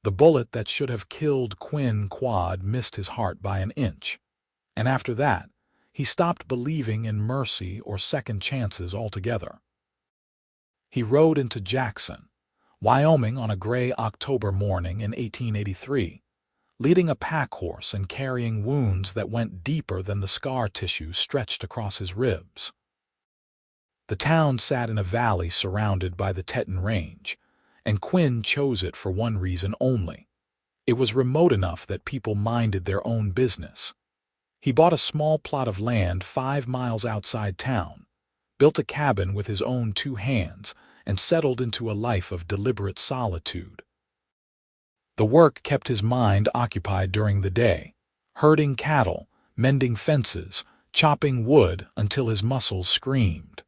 The bullet that should have killed Quinn Quade missed his heart by an inch. And after that, he stopped believing in mercy or second chances altogether. He rode into Jackson, Wyoming on a gray October morning in 1883, leading a pack horse and carrying wounds that went deeper than the scar tissue stretched across his ribs. The town sat in a valley surrounded by the Teton Range, and Quinn chose it for one reason only. It was remote enough that people minded their own business. He bought a small plot of land 5 miles outside town, built a cabin with his own 2 hands, and settled into a life of deliberate solitude. The work kept his mind occupied during the day, herding cattle, mending fences, chopping wood until his muscles screamed.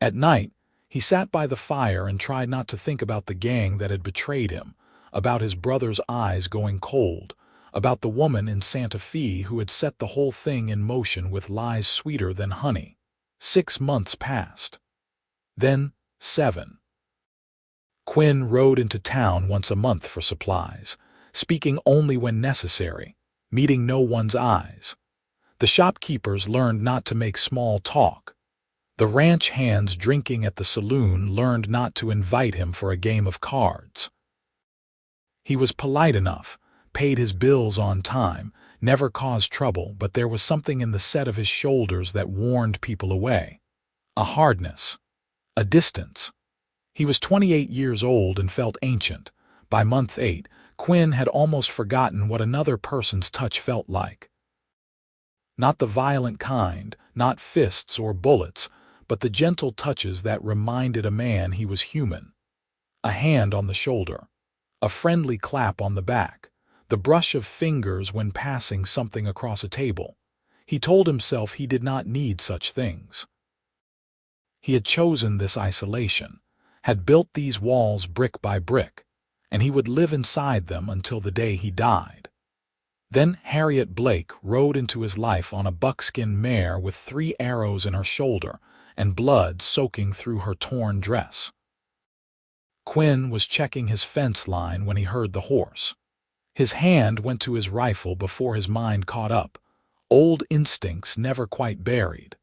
At night, he sat by the fire and tried not to think about the gang that had betrayed him, about his brother's eyes going cold, about the woman in Santa Fe who had set the whole thing in motion with lies sweeter than honey. 6 months passed. Then 7. Quinn rode into town once a month for supplies, speaking only when necessary, meeting no one's eyes. The shopkeepers learned not to make small talk. The ranch hands drinking at the saloon learned not to invite him for a game of cards. He was polite enough, paid his bills on time, never caused trouble, but there was something in the set of his shoulders that warned people away. A hardness. A distance. He was 28 years old and felt ancient. By month 8, Quinn had almost forgotten what another person's touch felt like. Not the violent kind, not fists or bullets, but the gentle touches that reminded a man he was human. A hand on the shoulder, a friendly clap on the back, the brush of fingers when passing something across a table. He told himself he did not need such things. He had chosen this isolation, had built these walls brick by brick, and he would live inside them until the day he died. Then Harriet Blake rode into his life on a buckskin mare with 3 arrows in her shoulder and blood soaking through her torn dress. Quinn was checking his fence line when he heard the horse. His hand went to his rifle before his mind caught up, old instincts never quite buried.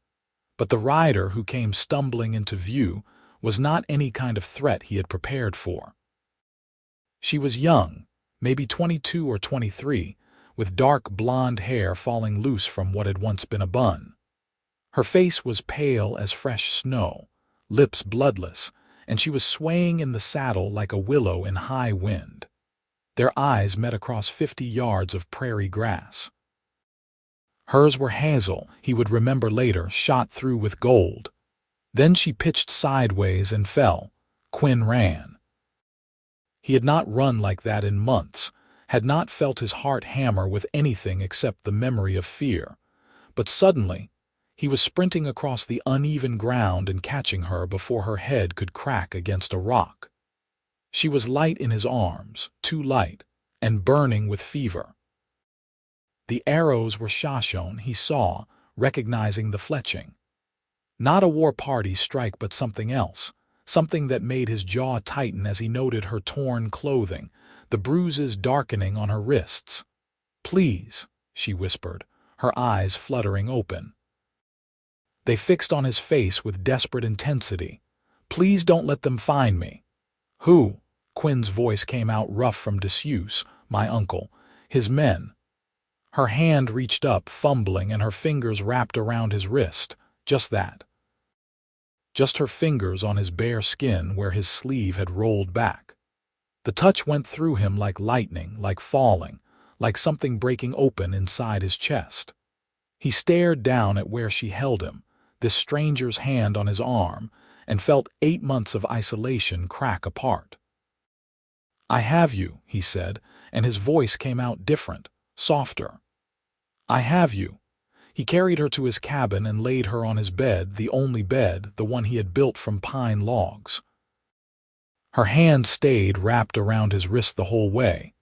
But the rider who came stumbling into view was not any kind of threat he had prepared for. She was young, maybe 22 or 23, with dark blonde hair falling loose from what had once been a bun. Her face was pale as fresh snow, lips bloodless, and she was swaying in the saddle like a willow in high wind. Their eyes met across 50 yards of prairie grass. Hers were hazel, he would remember later, shot through with gold. Then she pitched sideways and fell. Quinn ran. He had not run like that in months, had not felt his heart hammer with anything except the memory of fear. But suddenly, he was sprinting across the uneven ground and catching her before her head could crack against a rock. She was light in his arms, too light, and burning with fever. The arrows were Shoshone, he saw, recognizing the fletching. Not a war party strike, but something else, something that made his jaw tighten as he noted her torn clothing, the bruises darkening on her wrists. "Please," she whispered, her eyes fluttering open. They fixed on his face with desperate intensity. "Please don't let them find me." "Who?" Quinn's voice came out rough from disuse. "My uncle. His men." Her hand reached up, fumbling, and her fingers wrapped around his wrist. Just that. Just her fingers on his bare skin where his sleeve had rolled back. The touch went through him like lightning, like falling, like something breaking open inside his chest. He stared down at where she held him, this stranger's hand on his arm, and felt 8 months of isolation crack apart. "I have you," he said, and his voice came out different, softer. "I have you." He carried her to his cabin and laid her on his bed, the only bed, the one he had built from pine logs. Her hand stayed wrapped around his wrist the whole way,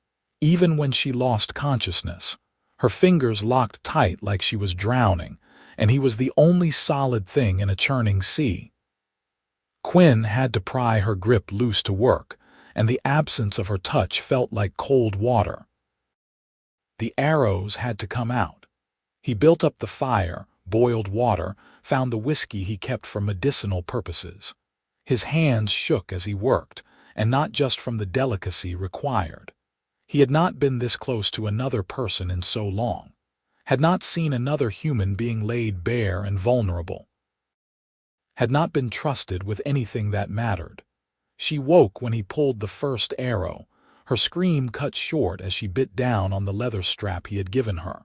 even when she lost consciousness. Her fingers locked tight like she was drowning, and he was the only solid thing in a churning sea. Quinn had to pry her grip loose to work, and the absence of her touch felt like cold water. The arrows had to come out. He built up the fire, boiled water, found the whiskey he kept for medicinal purposes. His hands shook as he worked, and not just from the delicacy required. He had not been this close to another person in so long, had not seen another human being laid bare and vulnerable, had not been trusted with anything that mattered. She woke when he pulled the first arrow, her scream cut short as she bit down on the leather strap he had given her.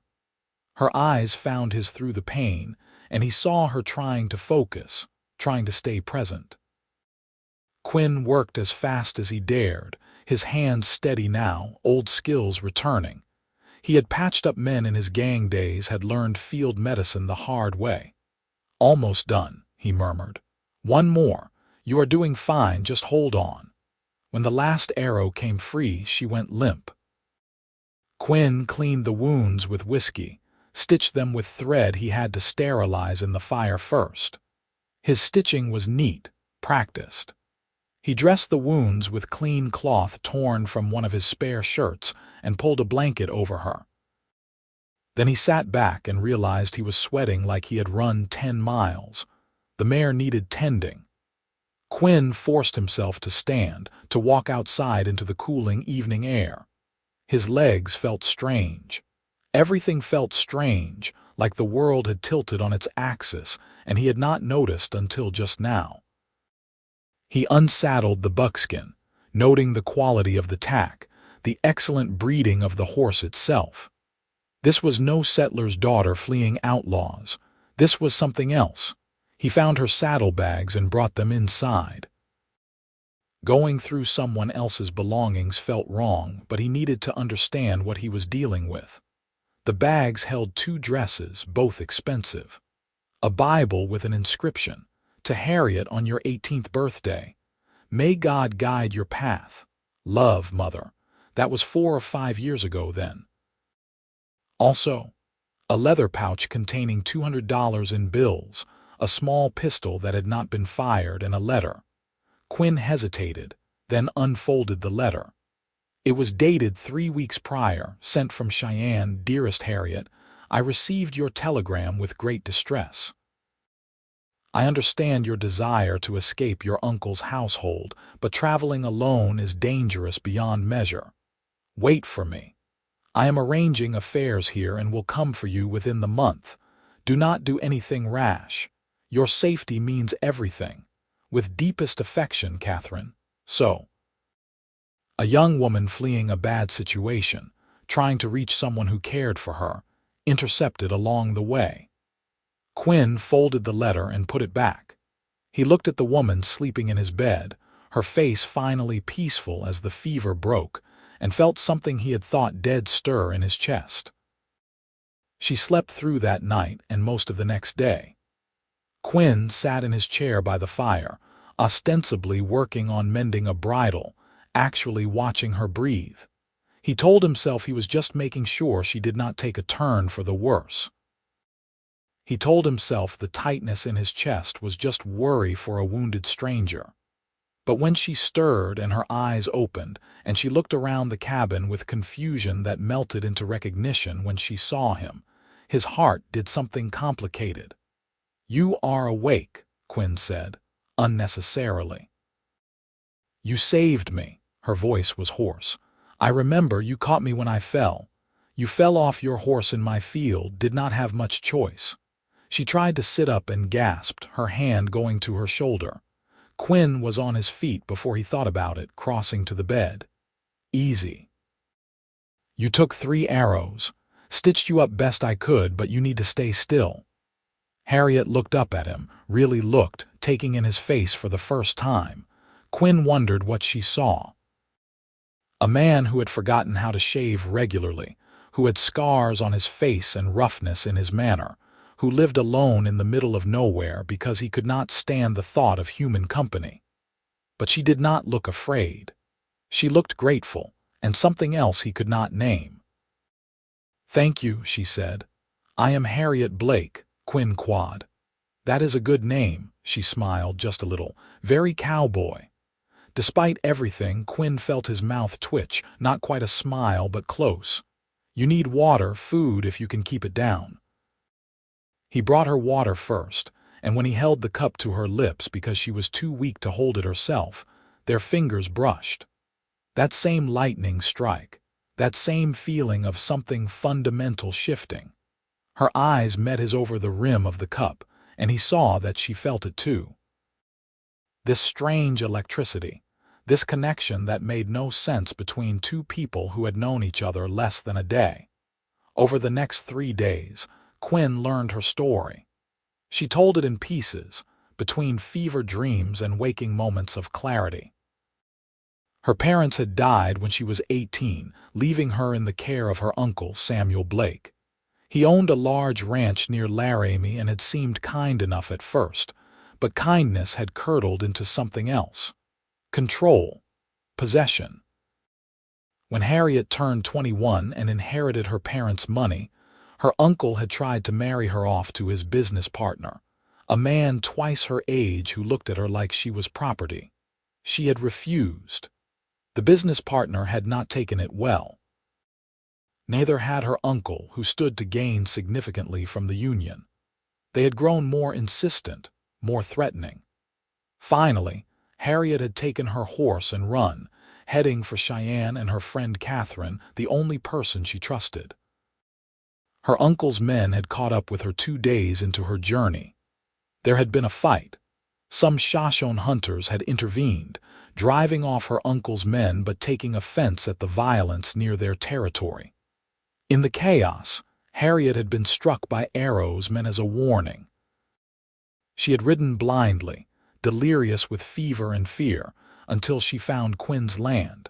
Her eyes found his through the pain, and he saw her trying to focus, trying to stay present. Quinn worked as fast as he dared, his hands steady now, old skills returning. He had patched up men in his gang days, had learned field medicine the hard way. "Almost done," he murmured. "One more. You are doing fine, just hold on." When the last arrow came free, she went limp. Quinn cleaned the wounds with whiskey, stitched them with thread he had to sterilize in the fire first. His stitching was neat, practiced. He dressed the wounds with clean cloth torn from one of his spare shirts and pulled a blanket over her. Then he sat back and realized he was sweating like he had run 10 miles. The mare needed tending. Quinn forced himself to stand, to walk outside into the cooling evening air. His legs felt strange. Everything felt strange, like the world had tilted on its axis, and he had not noticed until just now. He unsaddled the buckskin, noting the quality of the tack, the excellent breeding of the horse itself. This was no settler's daughter fleeing outlaws. This was something else. He found her saddlebags and brought them inside. Going through someone else's belongings felt wrong, but he needed to understand what he was dealing with. The bags held 2 dresses, both expensive. A Bible with an inscription, "To Harriet on your 18th birthday. May God guide your path. Love, Mother." That was 4 or 5 years ago then. Also, a leather pouch containing $200 in bills, a small pistol that had not been fired, and a letter. Quinn hesitated, then unfolded the letter. It was dated 3 weeks prior, sent from Cheyenne. "Dearest Harriet, I received your telegram with great distress. I understand your desire to escape your uncle's household, but traveling alone is dangerous beyond measure. Wait for me. I am arranging affairs here and will come for you within the month. Do not do anything rash. Your safety means everything. With deepest affection, Catherine." So, a young woman fleeing a bad situation, trying to reach someone who cared for her, intercepted along the way. Quinn folded the letter and put it back. He looked at the woman sleeping in his bed, her face finally peaceful as the fever broke, and felt something he had thought dead stir in his chest. She slept through that night and most of the next day. Quinn sat in his chair by the fire, ostensibly working on mending a bridle, actually watching her breathe. He told himself he was just making sure she did not take a turn for the worse. He told himself the tightness in his chest was just worry for a wounded stranger. But when she stirred and her eyes opened, and she looked around the cabin with confusion that melted into recognition when she saw him, his heart did something complicated. "You are awake," Quinn said, unnecessarily. "You saved me." Her voice was hoarse. "I remember you caught me when I fell. You fell off your horse in my field, did not have much choice." She tried to sit up and gasped, her hand going to her shoulder. Quinn was on his feet before he thought about it, crossing to the bed. "Easy. You took 3 arrows. Stitched you up best I could, but you need to stay still." Harriet looked up at him, really looked, taking in his face for the first time. Quinn wondered what she saw. A man who had forgotten how to shave regularly, who had scars on his face and roughness in his manner, who lived alone in the middle of nowhere because he could not stand the thought of human company. But she did not look afraid. She looked grateful, and something else he could not name. "Thank you," she said. "I am Harriet Blake, Quinn Quade." "That is a good name," she smiled just a little. "Very cowboy. Despite everything, Quinn felt his mouth twitch, not quite a smile, but close. "You need water, food, if you can keep it down." He brought her water first, and when he held the cup to her lips because she was too weak to hold it herself, their fingers brushed. That same lightning strike, that same feeling of something fundamental shifting. Her eyes met his over the rim of the cup, and he saw that she felt it too. This strange electricity, this connection that made no sense between two people who had known each other less than a day. Over the next 3 days, Quinn learned her story. She told it in pieces, between fever dreams and waking moments of clarity. Her parents had died when she was 18, leaving her in the care of her uncle, Samuel Blake. He owned a large ranch near Laramie and had seemed kind enough at first, but kindness had curdled into something else. Control. Possession. When Harriet turned 21 and inherited her parents' money, her uncle had tried to marry her off to his business partner, a man twice her age who looked at her like she was property. She had refused. The business partner had not taken it well. Neither had her uncle, who stood to gain significantly from the union. They had grown more insistent, more threatening. Finally, Harriet had taken her horse and run, heading for Cheyenne and her friend Catherine, the only person she trusted. Her uncle's men had caught up with her 2 days into her journey. There had been a fight. Some Shoshone hunters had intervened, driving off her uncle's men but taking offense at the violence near their territory. In the chaos, Harriet had been struck by arrows meant as a warning. She had ridden blindly, delirious with fever and fear, until she found Quinn's land.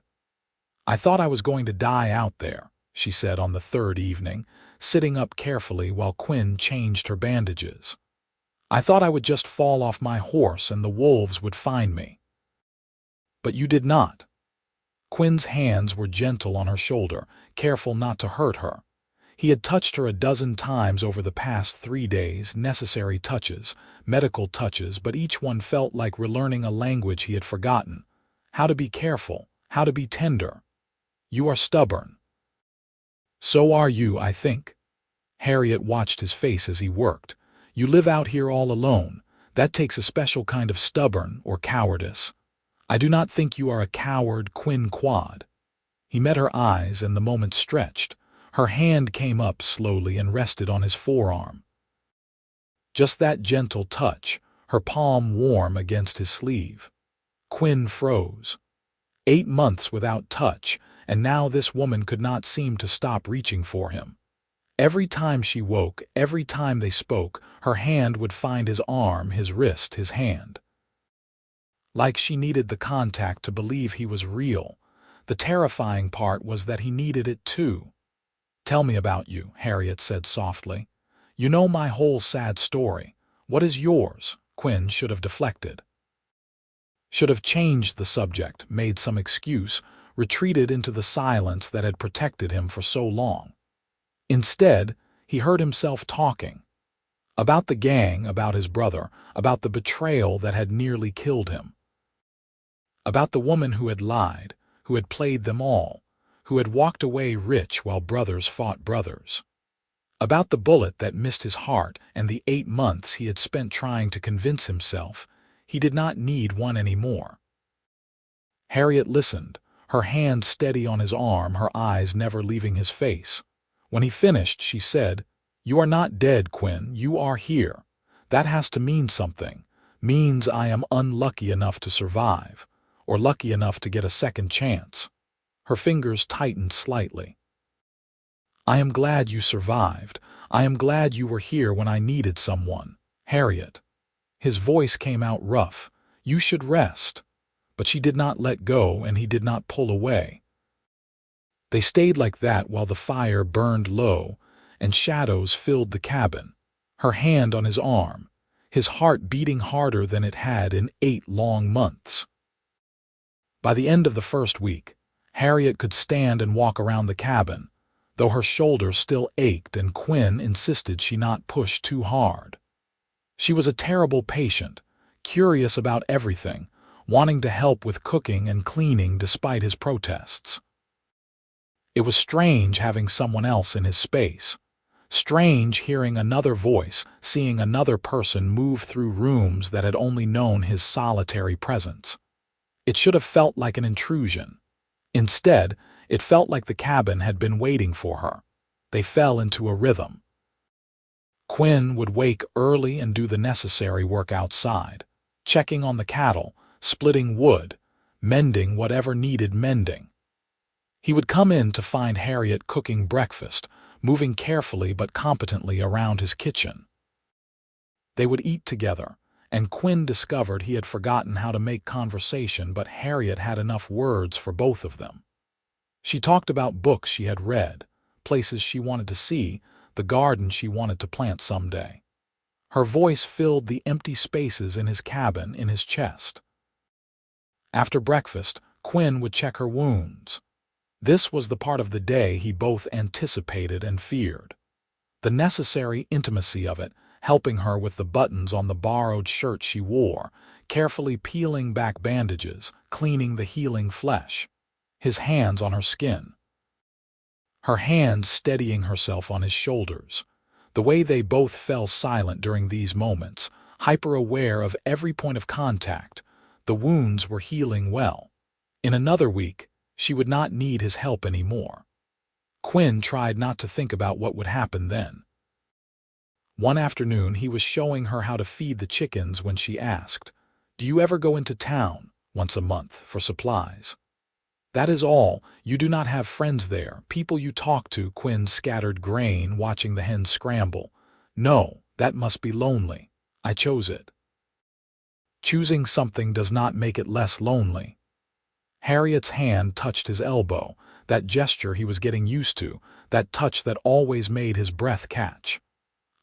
"I thought I was going to die out there," she said on the 3rd evening, sitting up carefully while Quinn changed her bandages. "I thought I would just fall off my horse and the wolves would find me." "But you did not." Quinn's hands were gentle on her shoulder, careful not to hurt her. He had touched her a dozen times over the past 3 days, necessary touches, medical touches, but each one felt like relearning a language he had forgotten. How to be careful, how to be tender. "You are stubborn." "So are you, I think." Harriet watched his face as he worked. "You live out here all alone. That takes a special kind of stubborn or cowardice. I do not think you are a coward, Quinn Quade." He met her eyes and the moment stretched. Her hand came up slowly and rested on his forearm. Just that gentle touch, her palm warm against his sleeve. Quinn froze. 8 months without touch, and now this woman could not seem to stop reaching for him. Every time she woke, every time they spoke, her hand would find his arm, his wrist, his hand. Like she needed the contact to believe he was real. The terrifying part was that he needed it too. "Tell me about you," Harriet said softly. "You know my whole sad story. What is yours?" Quinn should have deflected. Should have changed the subject, made some excuse, retreated into the silence that had protected him for so long. Instead, he heard himself talking. About the gang, about his brother, about the betrayal that had nearly killed him. About the woman who had lied, who had played them all, who had walked away rich while brothers fought brothers. About the bullet that missed his heart and the 8 months he had spent trying to convince himself he did not need one anymore. Harriet listened, her hand steady on his arm, her eyes never leaving his face. When he finished, she said, "You are not dead, Quinn. You are here. That has to mean something. Means I am unlucky enough to survive, or lucky enough to get a second chance." Her fingers tightened slightly. "I am glad you survived. I am glad you were here when I needed someone. Harriet." His voice came out rough. "You should rest." But she did not let go, and he did not pull away. They stayed like that while the fire burned low, and shadows filled the cabin. Her hand on his arm, his heart beating harder than it had in 8 long months. By the end of the first week, Harriet could stand and walk around the cabin, though her shoulder still ached and Quinn insisted she not push too hard. She was a terrible patient, curious about everything, wanting to help with cooking and cleaning despite his protests. It was strange having someone else in his space. Strange hearing another voice, seeing another person move through rooms that had only known his solitary presence. It should have felt like an intrusion. Instead, it felt like the cabin had been waiting for her. They fell into a rhythm. Quinn would wake early and do the necessary work outside, checking on the cattle, splitting wood, mending whatever needed mending. He would come in to find Harriet cooking breakfast, moving carefully but competently around his kitchen. They would eat together, and Quinn discovered he had forgotten how to make conversation, but Harriet had enough words for both of them. She talked about books she had read, places she wanted to see, the garden she wanted to plant someday. Her voice filled the empty spaces in his cabin, in his chest. After breakfast, Quinn would check her wounds. This was the part of the day he both anticipated and feared. The necessary intimacy of it, helping her with the buttons on the borrowed shirt she wore, carefully peeling back bandages, cleaning the healing flesh. His hands on her skin. Her hands steadying herself on his shoulders. The way they both fell silent during these moments, hyper-aware of every point of contact. The wounds were healing well. In another week, she would not need his help anymore. Quinn tried not to think about what would happen then. One afternoon, he was showing her how to feed the chickens when she asked, "Do you ever go into town once a month for supplies?" "That is all. You do not have friends there, people you talk to." Quinn scattered grain, watching the hens scramble. "No, that must be lonely. I chose it." Choosing something does not make it less lonely. Harriet's hand touched his elbow, that gesture he was getting used to, that touch that always made his breath catch.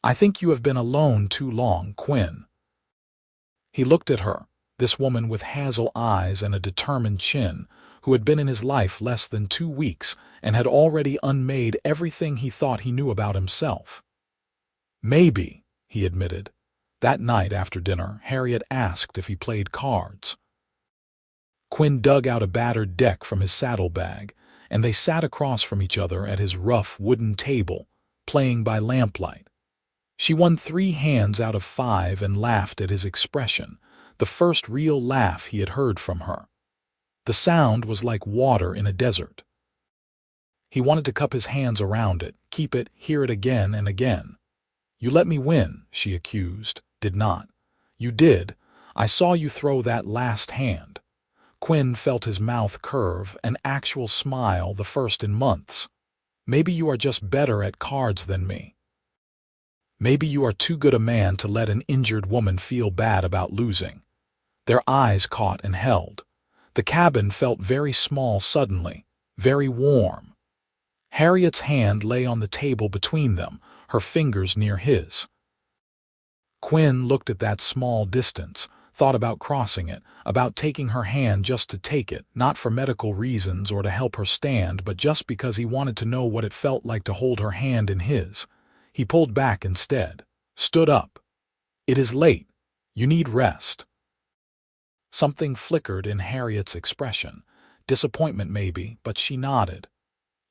"I think you have been alone too long, Quinn." He looked at her, this woman with hazel eyes and a determined chin, who had been in his life less than 2 weeks and had already unmade everything he thought he knew about himself. "Maybe," he admitted. That night after dinner, Harriet asked if he played cards. Quinn dug out a battered deck from his saddlebag, and they sat across from each other at his rough wooden table, playing by lamplight. She won 3 hands out of 5 and laughed at his expression, the first real laugh he had heard from her. The sound was like water in a desert. He wanted to cup his hands around it, keep it, hear it again and again. "You let me win," she accused. "Did not." "You did. I saw you throw that last hand." Quinn felt his mouth curve, an actual smile, the first in months. "Maybe you are just better at cards than me. Maybe you are too good a man to let an injured woman feel bad about losing." Their eyes caught and held. The cabin felt very small suddenly, very warm. Harriet's hand lay on the table between them, her fingers near his. Quinn looked at that small distance, thought about crossing it, about taking her hand just to take it, not for medical reasons or to help her stand, but just because he wanted to know what it felt like to hold her hand in his. He pulled back instead, stood up. "It is late. You need rest." Something flickered in Harriet's expression. Disappointment maybe, but she nodded.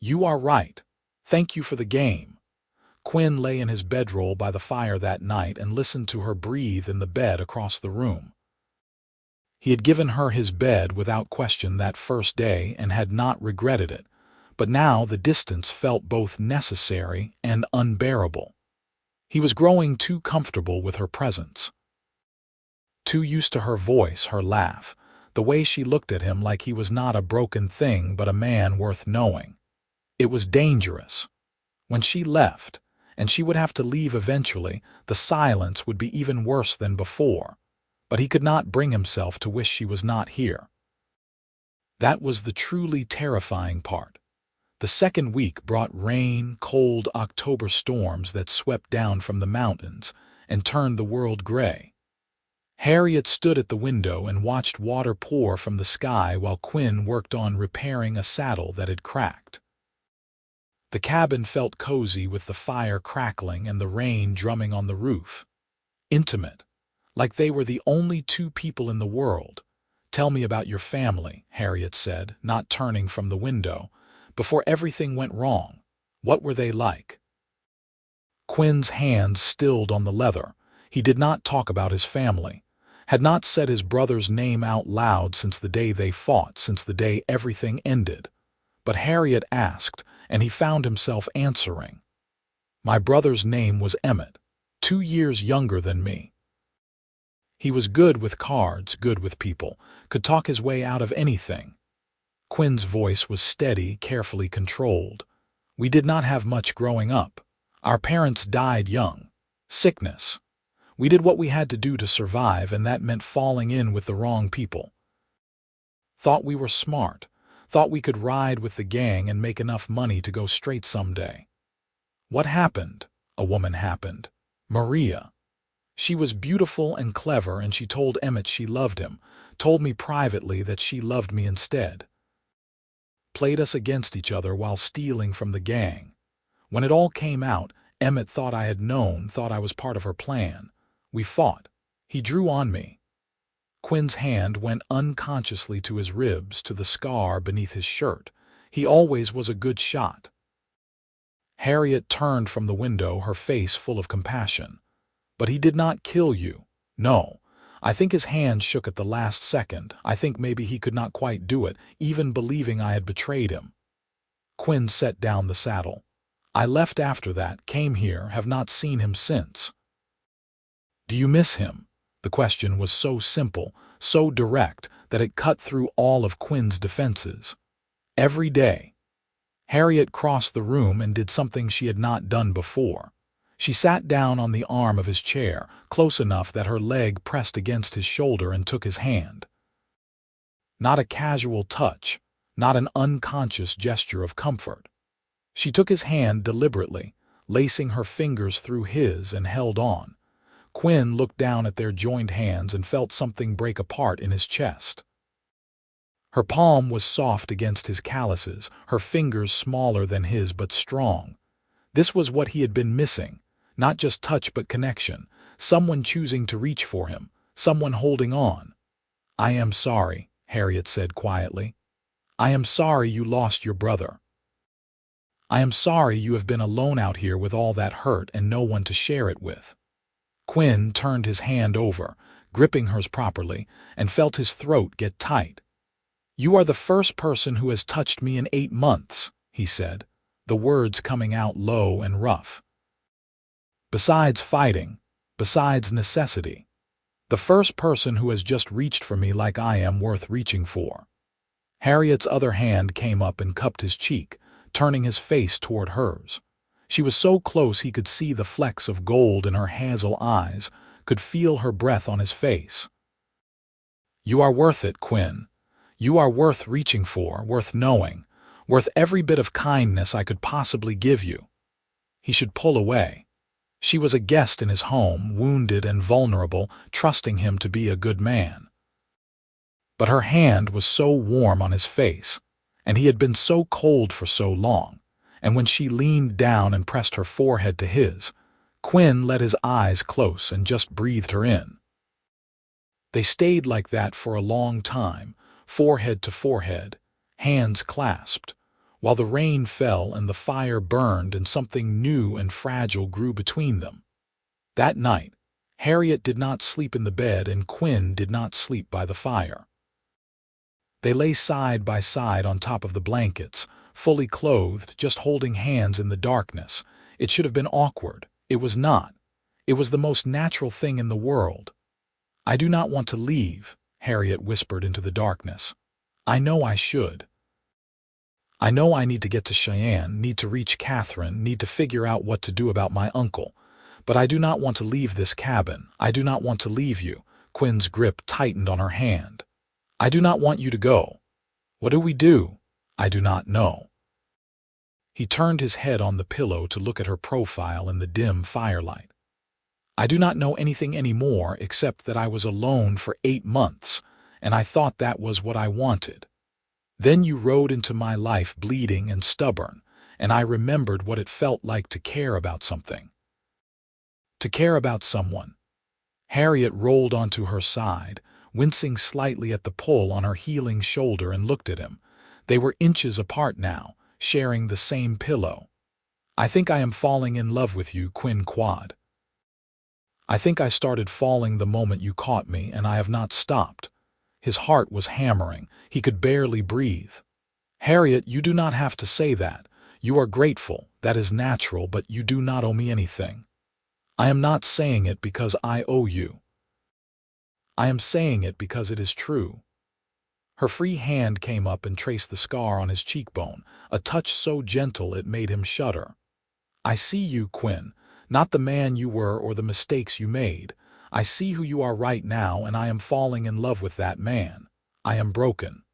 "You are right. Thank you for the game." Quinn lay in his bedroll by the fire that night and listened to her breathe in the bed across the room. He had given her his bed without question that first day and had not regretted it, but now the distance felt both necessary and unbearable. He was growing too comfortable with her presence. Too used to her voice, her laugh, the way she looked at him like he was not a broken thing but a man worth knowing. It was dangerous. When she left, and she would have to leave eventually, the silence would be even worse than before. But he could not bring himself to wish she was not here. That was the truly terrifying part. The second week brought rain, cold October storms that swept down from the mountains and turned the world gray. Harriet stood at the window and watched water pour from the sky while Quinn worked on repairing a saddle that had cracked. The cabin felt cozy with the fire crackling and the rain drumming on the roof. Intimate, like they were the only 2 people in the world, Tell me about your family, Harriet said, not turning from the window. Before everything went wrong, what were they like? Quinn's hands stilled on the leather. He did not talk about his family, had not said his brother's name out loud since the day they fought, since the day everything ended. But Harriet asked, and he found himself answering. My brother's name was Emmett, 2 years younger than me. He was good with cards, good with people, could talk his way out of anything. Quinn's voice was steady, carefully controlled. We did not have much growing up. Our parents died young. Sickness. We did what we had to do to survive, and that meant falling in with the wrong people. Thought we were smart. Thought we could ride with the gang and make enough money to go straight someday. What happened? A woman happened. Maria. She was beautiful and clever, and she told Emmett she loved him, told me privately that she loved me instead. Played us against each other while stealing from the gang. When it all came out, Emmett thought I had known, thought I was part of her plan. We fought. He drew on me. Quinn's hand went unconsciously to his ribs, to the scar beneath his shirt. He always was a good shot. Harriet turned from the window, her face full of compassion. But he did not kill you. No. I think his hand shook at the last second. I think maybe he could not quite do it, even believing I had betrayed him. Quinn set down the saddle. I left after that, came here, have not seen him since. Do you miss him? The question was so simple, so direct, that it cut through all of Quinn's defenses. Every day. Harriet crossed the room and did something she had not done before. She sat down on the arm of his chair, close enough that her leg pressed against his shoulder, and took his hand. Not a casual touch, not an unconscious gesture of comfort. She took his hand deliberately, lacing her fingers through his, and held on. Quinn looked down at their joined hands and felt something break apart in his chest. Her palm was soft against his calluses, her fingers smaller than his but strong. This was what he had been missing. Not just touch but connection, someone choosing to reach for him, someone holding on. I am sorry, Harriet said quietly. I am sorry you lost your brother. I am sorry you have been alone out here with all that hurt and no one to share it with. Quinn turned his hand over, gripping hers properly, and felt his throat get tight. You are the first person who has touched me in 8 months, he said, the words coming out low and rough. Besides fighting, besides necessity, the first person who has just reached for me like I am worth reaching for. Harriet's other hand came up and cupped his cheek, turning his face toward hers. She was so close he could see the flecks of gold in her hazel eyes, could feel her breath on his face. You are worth it, Quinn. You are worth reaching for, worth knowing, worth every bit of kindness I could possibly give you. He should pull away. She was a guest in his home, wounded and vulnerable, trusting him to be a good man. But her hand was so warm on his face, and he had been so cold for so long, and when she leaned down and pressed her forehead to his, Quinn let his eyes close and just breathed her in. They stayed like that for a long time, forehead to forehead, hands clasped, while the rain fell and the fire burned and something new and fragile grew between them. That night, Harriet did not sleep in the bed and Quinn did not sleep by the fire. They lay side by side on top of the blankets, fully clothed, just holding hands in the darkness. It should have been awkward. It was not. It was the most natural thing in the world. I do not want to leave, Harriet whispered into the darkness. I know I should. I know I need to get to Cheyenne, need to reach Catherine, need to figure out what to do about my uncle. But I do not want to leave this cabin. I do not want to leave you. Quinn's grip tightened on her hand. I do not want you to go. What do we do? I do not know. He turned his head on the pillow to look at her profile in the dim firelight. I do not know anything anymore except that I was alone for 8 months, and I thought that was what I wanted. Then you rode into my life bleeding and stubborn, and I remembered what it felt like to care about something. To care about someone. Harriet rolled onto her side, wincing slightly at the pull on her healing shoulder, and looked at him. They were inches apart now, sharing the same pillow. "I think I am falling in love with you, Quinn Quade. I think I started falling the moment you caught me, and I have not stopped." His heart was hammering. He could barely breathe. "Harriet, you do not have to say that. You are grateful, that is natural, but you do not owe me anything. I am not saying it because I owe you. I am saying it because it is true." Her free hand came up and traced the scar on his cheekbone, a touch so gentle it made him shudder. "I see you, Quinn, not the man you were or the mistakes you made. I see who you are right now, and I am falling in love with that man. I am broken.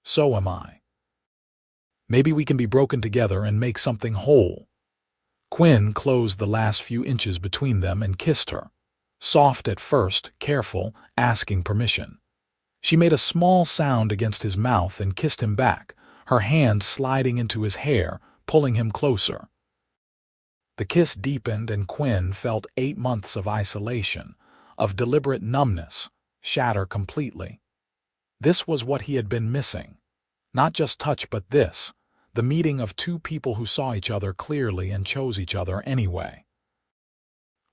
So am I. Maybe we can be broken together and make something whole." Quinn closed the last few inches between them and kissed her. Soft at first, careful, asking permission. She made a small sound against his mouth and kissed him back, her hand sliding into his hair, pulling him closer. The kiss deepened, and Quinn felt 8 months of isolation, of deliberate numbness, shatter completely. This was what he had been missing. Not just touch, but this, the meeting of two people who saw each other clearly and chose each other anyway.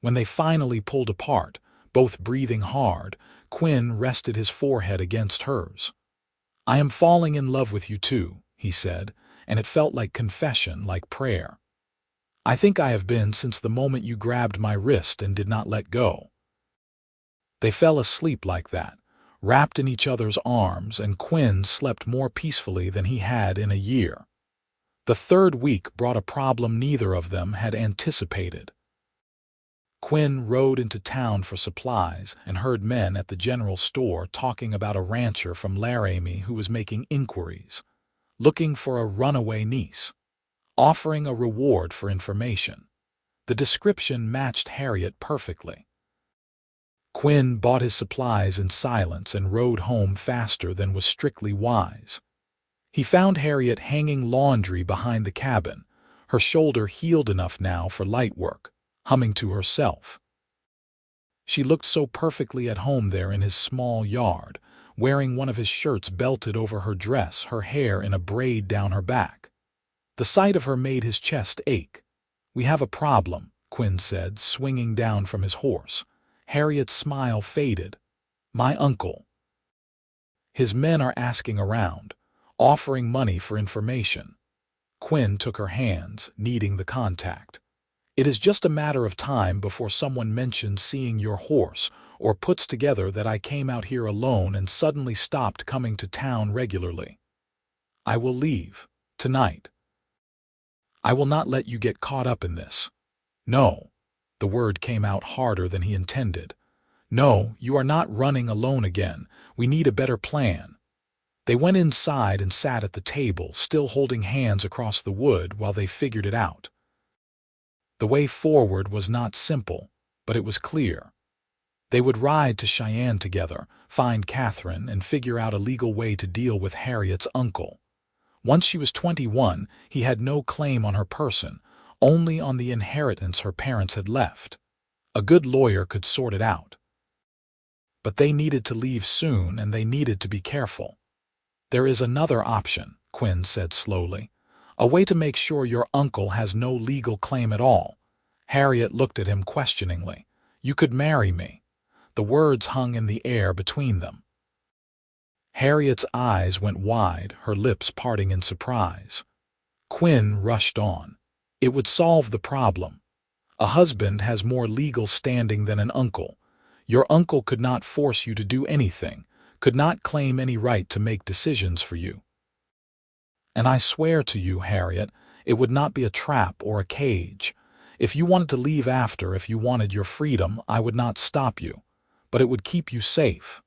When they finally pulled apart, both breathing hard, Quinn rested his forehead against hers. "I am falling in love with you too," he said, and it felt like confession, like prayer. "I think I have been since the moment you grabbed my wrist and did not let go." They fell asleep like that, wrapped in each other's arms, and Quinn slept more peacefully than he had in a year. The third week brought a problem neither of them had anticipated. Quinn rode into town for supplies and heard men at the general store talking about a rancher from Laramie who was making inquiries, looking for a runaway niece, offering a reward for information. The description matched Harriet perfectly. Quinn bought his supplies in silence and rode home faster than was strictly wise. He found Harriet hanging laundry behind the cabin, her shoulder healed enough now for light work, humming to herself. She looked so perfectly at home there in his small yard, wearing one of his shirts belted over her dress, her hair in a braid down her back. The sight of her made his chest ache. "We have a problem," Quinn said, swinging down from his horse. Harriet's smile faded. "My uncle. His men are asking around, offering money for information." Quinn took her hands, needing the contact. "It is just a matter of time before someone mentions seeing your horse or puts together that I came out here alone and suddenly stopped coming to town regularly. I will leave, tonight. I will not let you get caught up in this." "No." The word came out harder than he intended. "No, you are not running alone again. We need a better plan." They went inside and sat at the table, still holding hands across the wood while they figured it out. The way forward was not simple, but it was clear. They would ride to Cheyenne together, find Catherine, and figure out a legal way to deal with Harriet's uncle. Once she was 21, he had no claim on her person, only on the inheritance her parents had left. A good lawyer could sort it out. But they needed to leave soon, and they needed to be careful. "There is another option," Quinn said slowly. "A way to make sure your uncle has no legal claim at all." Harriet looked at him questioningly. "You could marry me." The words hung in the air between them. Harriet's eyes went wide, her lips parting in surprise. Quinn rushed on. "It would solve the problem. A husband has more legal standing than an uncle. Your uncle could not force you to do anything, could not claim any right to make decisions for you. And I swear to you, Harriet, it would not be a trap or a cage. If you wanted to leave after, if you wanted your freedom, I would not stop you. But it would keep you safe."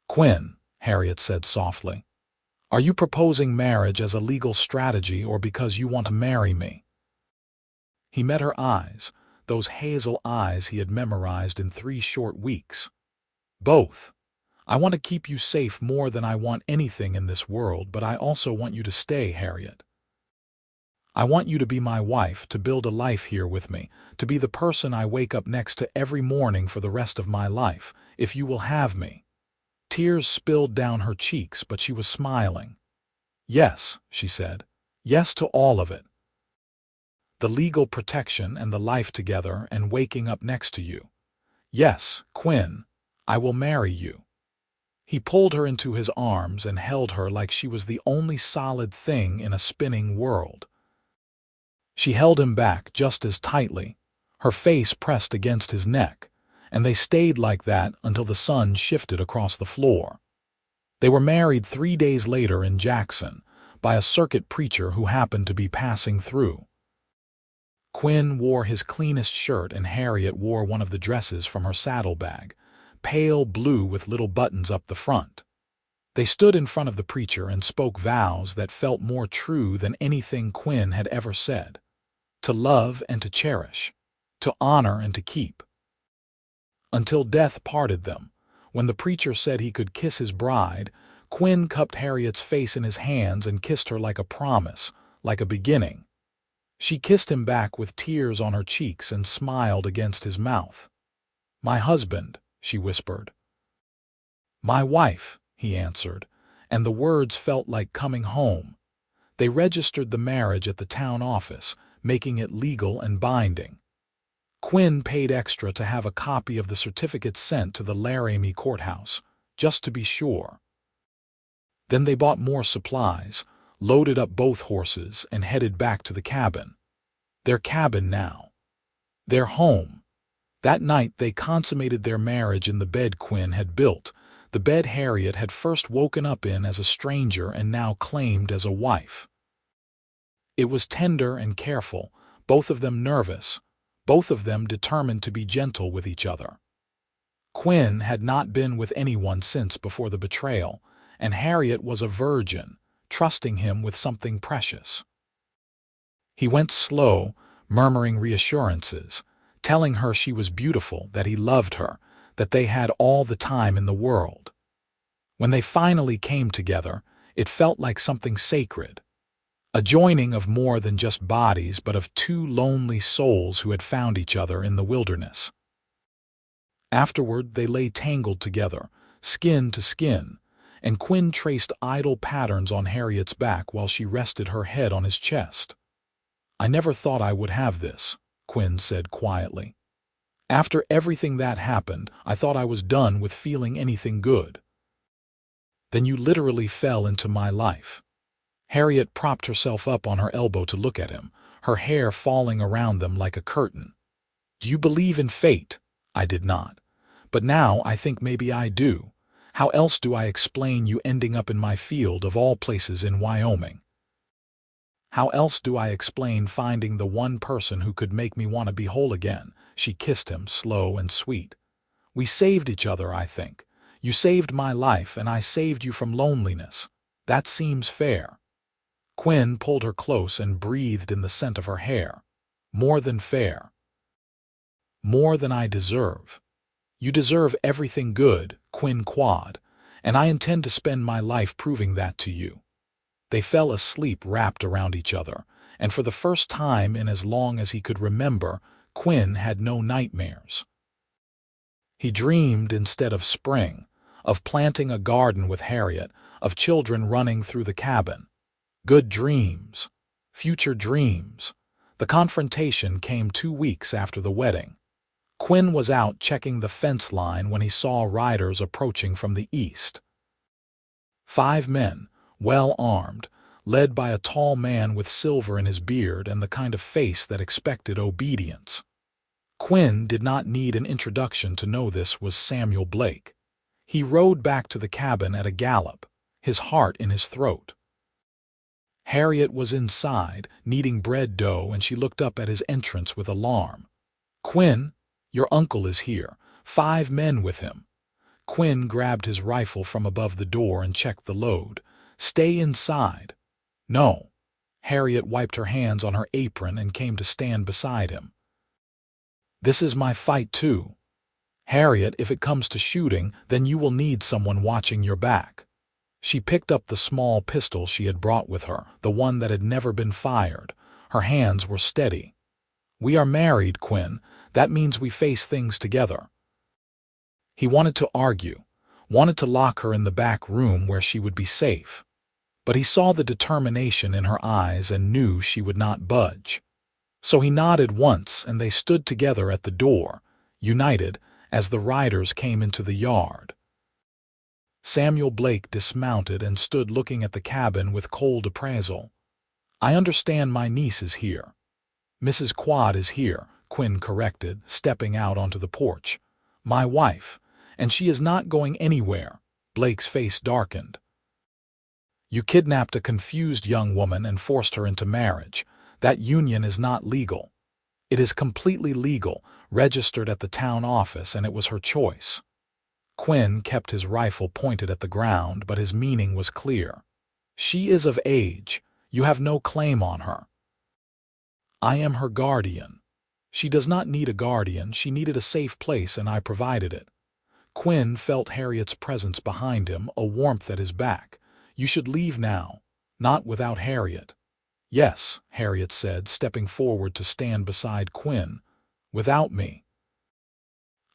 "Quinn," Harriet said softly, "are you proposing marriage as a legal strategy or because you want to marry me?" He met her eyes, those hazel eyes he had memorized in 3 short weeks. "Both. I want to keep you safe more than I want anything in this world, but I also want you to stay, Harriet. I want you to be my wife, to build a life here with me, to be the person I wake up next to every morning for the rest of my life, if you will have me." Tears spilled down her cheeks, but she was smiling. "Yes," she said. "Yes to all of it. The legal protection and the life together and waking up next to you. Yes, Quinn, I will marry you." He pulled her into his arms and held her like she was the only solid thing in a spinning world. She held him back just as tightly, her face pressed against his neck, and they stayed like that until the sun shifted across the floor. They were married 3 days later in Jackson by a circuit preacher who happened to be passing through. Quinn wore his cleanest shirt and Harriet wore one of the dresses from her saddlebag, pale blue with little buttons up the front. They stood in front of the preacher and spoke vows that felt more true than anything Quinn had ever said. To love and to cherish, to honor and to keep. Until death parted them, when the preacher said he could kiss his bride, Quinn cupped Harriet's face in his hands and kissed her like a promise, like a beginning. She kissed him back with tears on her cheeks and smiled against his mouth. "My husband," she whispered. "My wife," he answered, and the words felt like coming home. They registered the marriage at the town office, making it legal and binding. Quinn paid extra to have a copy of the certificate sent to the Laramie courthouse, just to be sure. Then they bought more supplies, loaded up both horses, and headed back to the cabin. Their cabin now. Their home. That night they consummated their marriage in the bed Quinn had built, the bed Harriet had first woken up in as a stranger and now claimed as a wife. It was tender and careful, both of them nervous, both of them determined to be gentle with each other. Quinn had not been with anyone since before the betrayal, and Harriet was a virgin, trusting him with something precious. He went slow, murmuring reassurances, telling her she was beautiful, that he loved her, that they had all the time in the world. When they finally came together, it felt like something sacred, a joining of more than just bodies but of two lonely souls who had found each other in the wilderness. Afterward they lay tangled together, skin to skin, and Quinn traced idle patterns on Harriet's back while she rested her head on his chest. "I never thought I would have this," Quinn said quietly. "After everything that happened, I thought I was done with feeling anything good. Then you literally fell into my life." Harriet propped herself up on her elbow to look at him, her hair falling around them like a curtain. "Do you believe in fate?" "I did not. But now I think maybe I do. How else do I explain you ending up in my field of all places in Wyoming? How else do I explain finding the one person who could make me want to be whole again?" She kissed him, slow and sweet. "We saved each other, I think. You saved my life and I saved you from loneliness. That seems fair." Quinn pulled her close and breathed in the scent of her hair. "More than fair. More than I deserve. You deserve everything good, Quinn Quade, and I intend to spend my life proving that to you." They fell asleep wrapped around each other, and for the first time in as long as he could remember, Quinn had no nightmares. He dreamed instead of spring, of planting a garden with Harriet, of children running through the cabin. Good dreams. Future dreams. The confrontation came 2 weeks after the wedding. Quinn was out checking the fence line when he saw riders approaching from the east. 5 men, well armed, led by a tall man with silver in his beard and the kind of face that expected obedience. Quinn did not need an introduction to know this was Samuel Blake. He rode back to the cabin at a gallop, his heart in his throat. Harriet was inside, kneading bread dough, and she looked up at his entrance with alarm. "Quinn, your uncle is here. 5 men with him." Quinn grabbed his rifle from above the door and checked the load. "Stay inside." "No." Harriet wiped her hands on her apron and came to stand beside him. "This is my fight too. Harriet, if it comes to shooting, then you will need someone watching your back." She picked up the small pistol she had brought with her, the one that had never been fired. Her hands were steady. "We are married, Quinn. That means we face things together." He wanted to argue, wanted to lock her in the back room where she would be safe. But he saw the determination in her eyes and knew she would not budge. So he nodded once, and they stood together at the door, united, as the riders came into the yard. Samuel Blake dismounted and stood looking at the cabin with cold appraisal. "I understand my niece is here." "Mrs. Quade is here," Quinn corrected, stepping out onto the porch. "My wife, and she is not going anywhere." Blake's face darkened. "You kidnapped a confused young woman and forced her into marriage. That union is not legal." "It is completely legal, registered at the town office, and it was her choice." Quinn kept his rifle pointed at the ground, but his meaning was clear. "She is of age. You have no claim on her." "I am her guardian." "She does not need a guardian. She needed a safe place, and I provided it." Quinn felt Harriet's presence behind him, a warmth at his back. "You should leave now." "Not without Harriet." "Yes," Harriet said, stepping forward to stand beside Quinn. "Without me."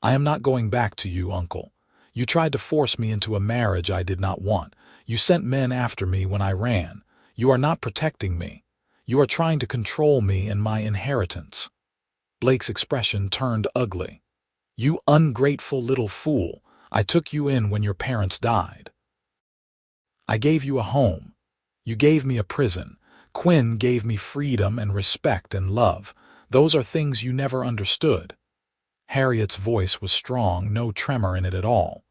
"I am not going back to you, Uncle. You tried to force me into a marriage I did not want. You sent men after me when I ran. You are not protecting me. You are trying to control me and my inheritance." Blake's expression turned ugly. "You ungrateful little fool. I took you in when your parents died. I gave you a home. You gave me a prison. Quinn gave me freedom and respect and love. Those are things you never understood." Harriet's voice was strong, no tremor in it at all.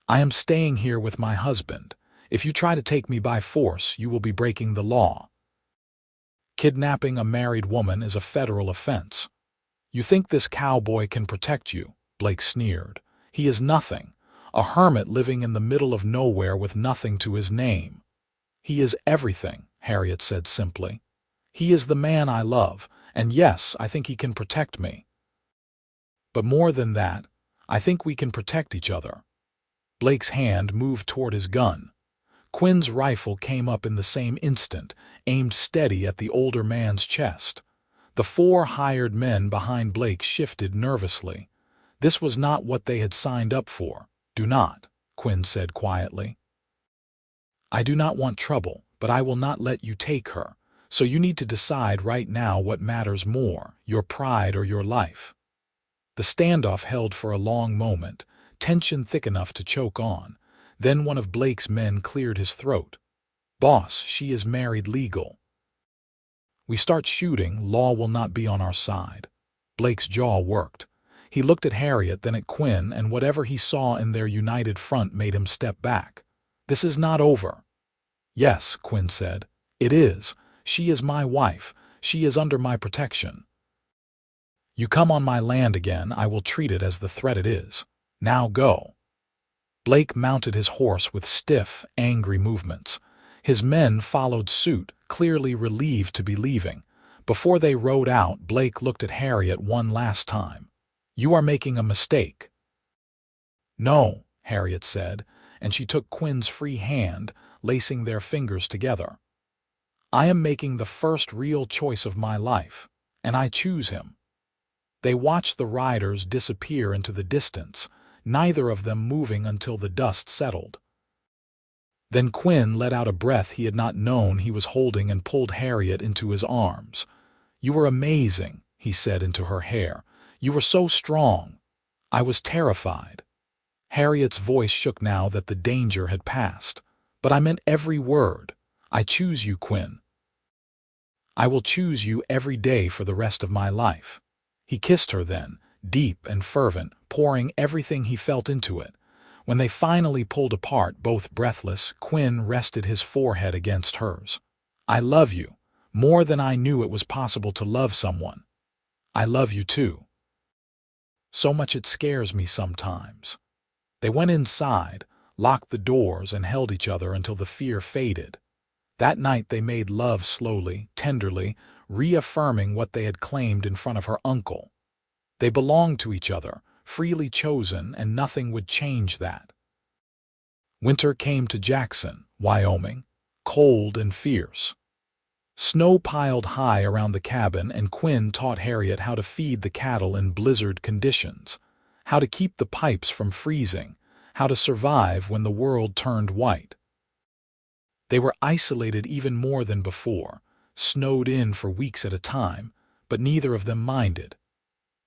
"I am staying here with my husband. If you try to take me by force, you will be breaking the law. Kidnapping a married woman is a federal offense." "You think this cowboy can protect you?" Blake sneered. "He is nothing. A hermit living in the middle of nowhere with nothing to his name." "He is everything," Harriet said simply. "He is the man I love, and yes, I think he can protect me. But more than that, I think we can protect each other." Blake's hand moved toward his gun. Quinn's rifle came up in the same instant, aimed steady at the older man's chest. The 4 hired men behind Blake shifted nervously. This was not what they had signed up for. "Do not," Quinn said quietly. "I do not want trouble, but I will not let you take her. So you need to decide right now what matters more, your pride or your life." The standoff held for a long moment, tension thick enough to choke on. Then one of Blake's men cleared his throat. "Boss, she is married legal. We start shooting, law will not be on our side." Blake's jaw worked. He looked at Harriet, then at Quinn, and whatever he saw in their united front made him step back. "This is not over." "Yes," Quinn said. "It is. She is my wife. She is under my protection. You come on my land again, I will treat it as the threat it is. Now go." Blake mounted his horse with stiff, angry movements. His men followed suit, clearly relieved to be leaving. Before they rode out, Blake looked at Harriet one last time. "You are making a mistake." "No," Harriet said, and she took Quinn's free hand, lacing their fingers together. "I am making the first real choice of my life, and I choose him." They watched the riders disappear into the distance, neither of them moving until the dust settled. Then Quinn let out a breath he had not known he was holding and pulled Harriet into his arms. "You were amazing," he said into her hair. "You were so strong. I was terrified." Harriet's voice shook now that the danger had passed. "But I meant every word. I choose you, Quinn. I will choose you every day for the rest of my life." He kissed her then, deep and fervent, pouring everything he felt into it. When they finally pulled apart, both breathless, Quinn rested his forehead against hers. "I love you, more than I knew it was possible to love someone. I love you too. So much it scares me sometimes." They went inside, locked the doors, and held each other until the fear faded. That night they made love slowly, tenderly, reaffirming what they had claimed in front of her uncle. They belonged to each other, freely chosen, and nothing would change that. Winter came to Jackson, Wyoming, cold and fierce. Snow piled high around the cabin, and Quinn taught Harriet how to feed the cattle in blizzard conditions, how to keep the pipes from freezing, how to survive when the world turned white. They were isolated even more than before, snowed in for weeks at a time, but neither of them minded.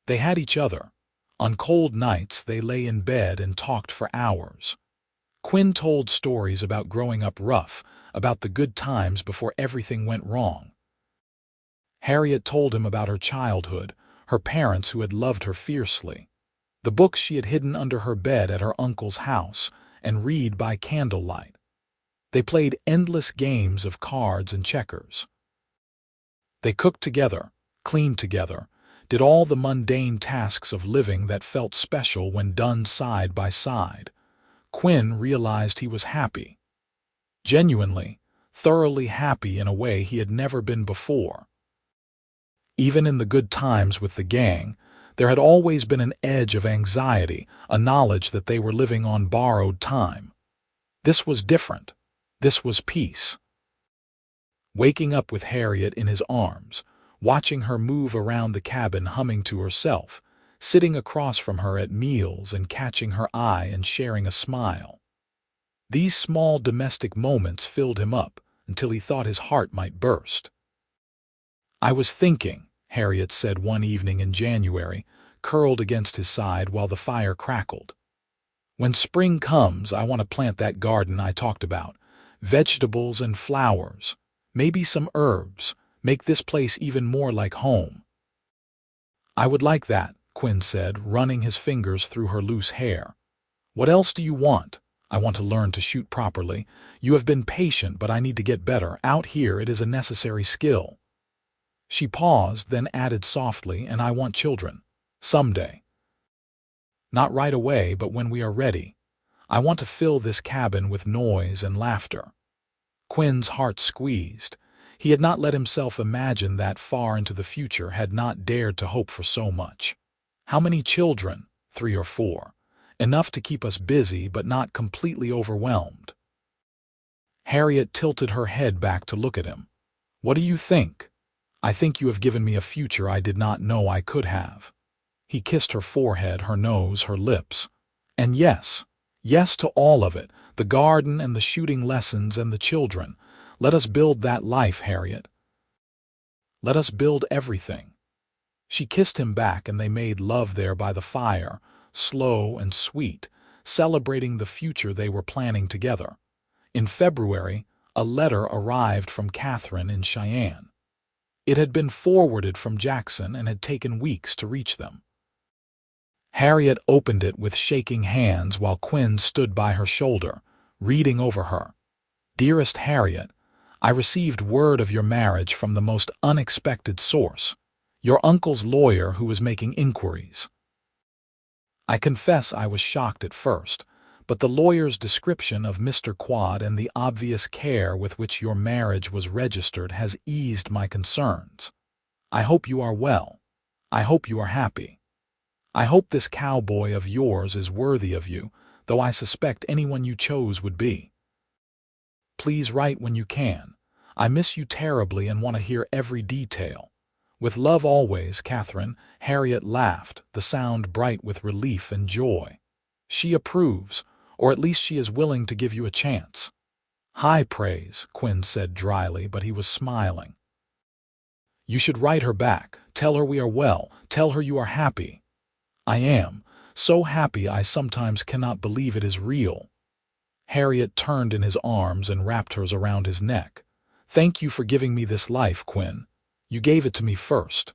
They had each other. On cold nights, they lay in bed and talked for hours. Quinn told stories about growing up rough, about the good times before everything went wrong. Harriet told him about her childhood, her parents who had loved her fiercely, the books she had hidden under her bed at her uncle's house and read by candlelight. They played endless games of cards and checkers. They cooked together, cleaned together, did all the mundane tasks of living that felt special when done side by side. Quinn realized he was happy. Genuinely, thoroughly happy in a way he had never been before. Even in the good times with the gang, there had always been an edge of anxiety, a knowledge that they were living on borrowed time. This was different. This was peace. Waking up with Harriet in his arms, watching her move around the cabin humming to herself, sitting across from her at meals and catching her eye and sharing a smile. These small domestic moments filled him up until he thought his heart might burst. "I was thinking," Harriet said one evening in January, curled against his side while the fire crackled. "When spring comes, I want to plant that garden I talked about, vegetables and flowers, maybe some herbs, make this place even more like home." "I would like that," Quinn said, running his fingers through her loose hair. "What else do you want?" "I want to learn to shoot properly. You have been patient, but I need to get better. Out here it is a necessary skill." She paused, then added softly, "And I want children. Someday. Not right away, but when we are ready. I want to fill this cabin with noise and laughter." Quinn's heart squeezed. He had not let himself imagine that far into the future, had not dared to hope for so much. "How many children?" "3 or 4. Enough to keep us busy, but not completely overwhelmed." Harriet tilted her head back to look at him. "What do you think?" "I think you have given me a future I did not know I could have." He kissed her forehead, her nose, her lips. "And yes, yes to all of it, the garden and the shooting lessons and the children. Let us build that life, Harriet. Let us build everything." She kissed him back and they made love there by the fire, slow and sweet, celebrating the future they were planning together. In February, a letter arrived from Catherine in Cheyenne. It had been forwarded from Jackson and had taken weeks to reach them. Harriet opened it with shaking hands while Quinn stood by her shoulder, reading over her. "Dearest Harriet, I received word of your marriage from the most unexpected source, your uncle's lawyer who was making inquiries. I confess I was shocked at first, but the lawyer's description of Mr. Quade and the obvious care with which your marriage was registered has eased my concerns. I hope you are well. I hope you are happy. I hope this cowboy of yours is worthy of you, though I suspect anyone you chose would be. Please write when you can. I miss you terribly and want to hear every detail. With love always, Catherine." Harriet laughed, the sound bright with relief and joy. "She approves, or at least she is willing to give you a chance." "High praise," Quinn said dryly, but he was smiling. "You should write her back. Tell her we are well. Tell her you are happy." "I am. So happy I sometimes cannot believe it is real." Harriet turned in his arms and wrapped hers around his neck. "Thank you for giving me this life, Quinn. You gave it to me first.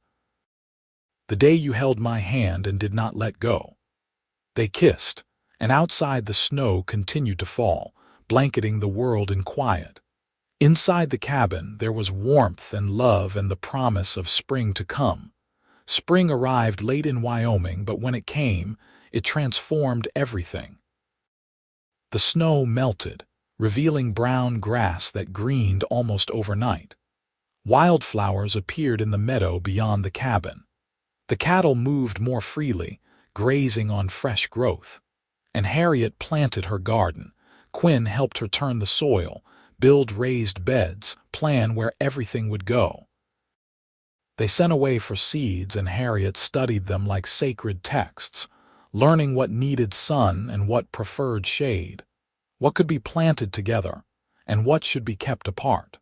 The day you held my hand and did not let go." They kissed, and outside the snow continued to fall, blanketing the world in quiet. Inside the cabin there was warmth and love and the promise of spring to come. Spring arrived late in Wyoming, but when it came, it transformed everything. The snow melted, revealing brown grass that greened almost overnight. Wildflowers appeared in the meadow beyond the cabin. The cattle moved more freely, grazing on fresh growth. And Harriet planted her garden. Quinn helped her turn the soil, build raised beds, plan where everything would go. They sent away for seeds and Harriet studied them like sacred texts, learning what needed sun and what preferred shade, what could be planted together, and what should be kept apart.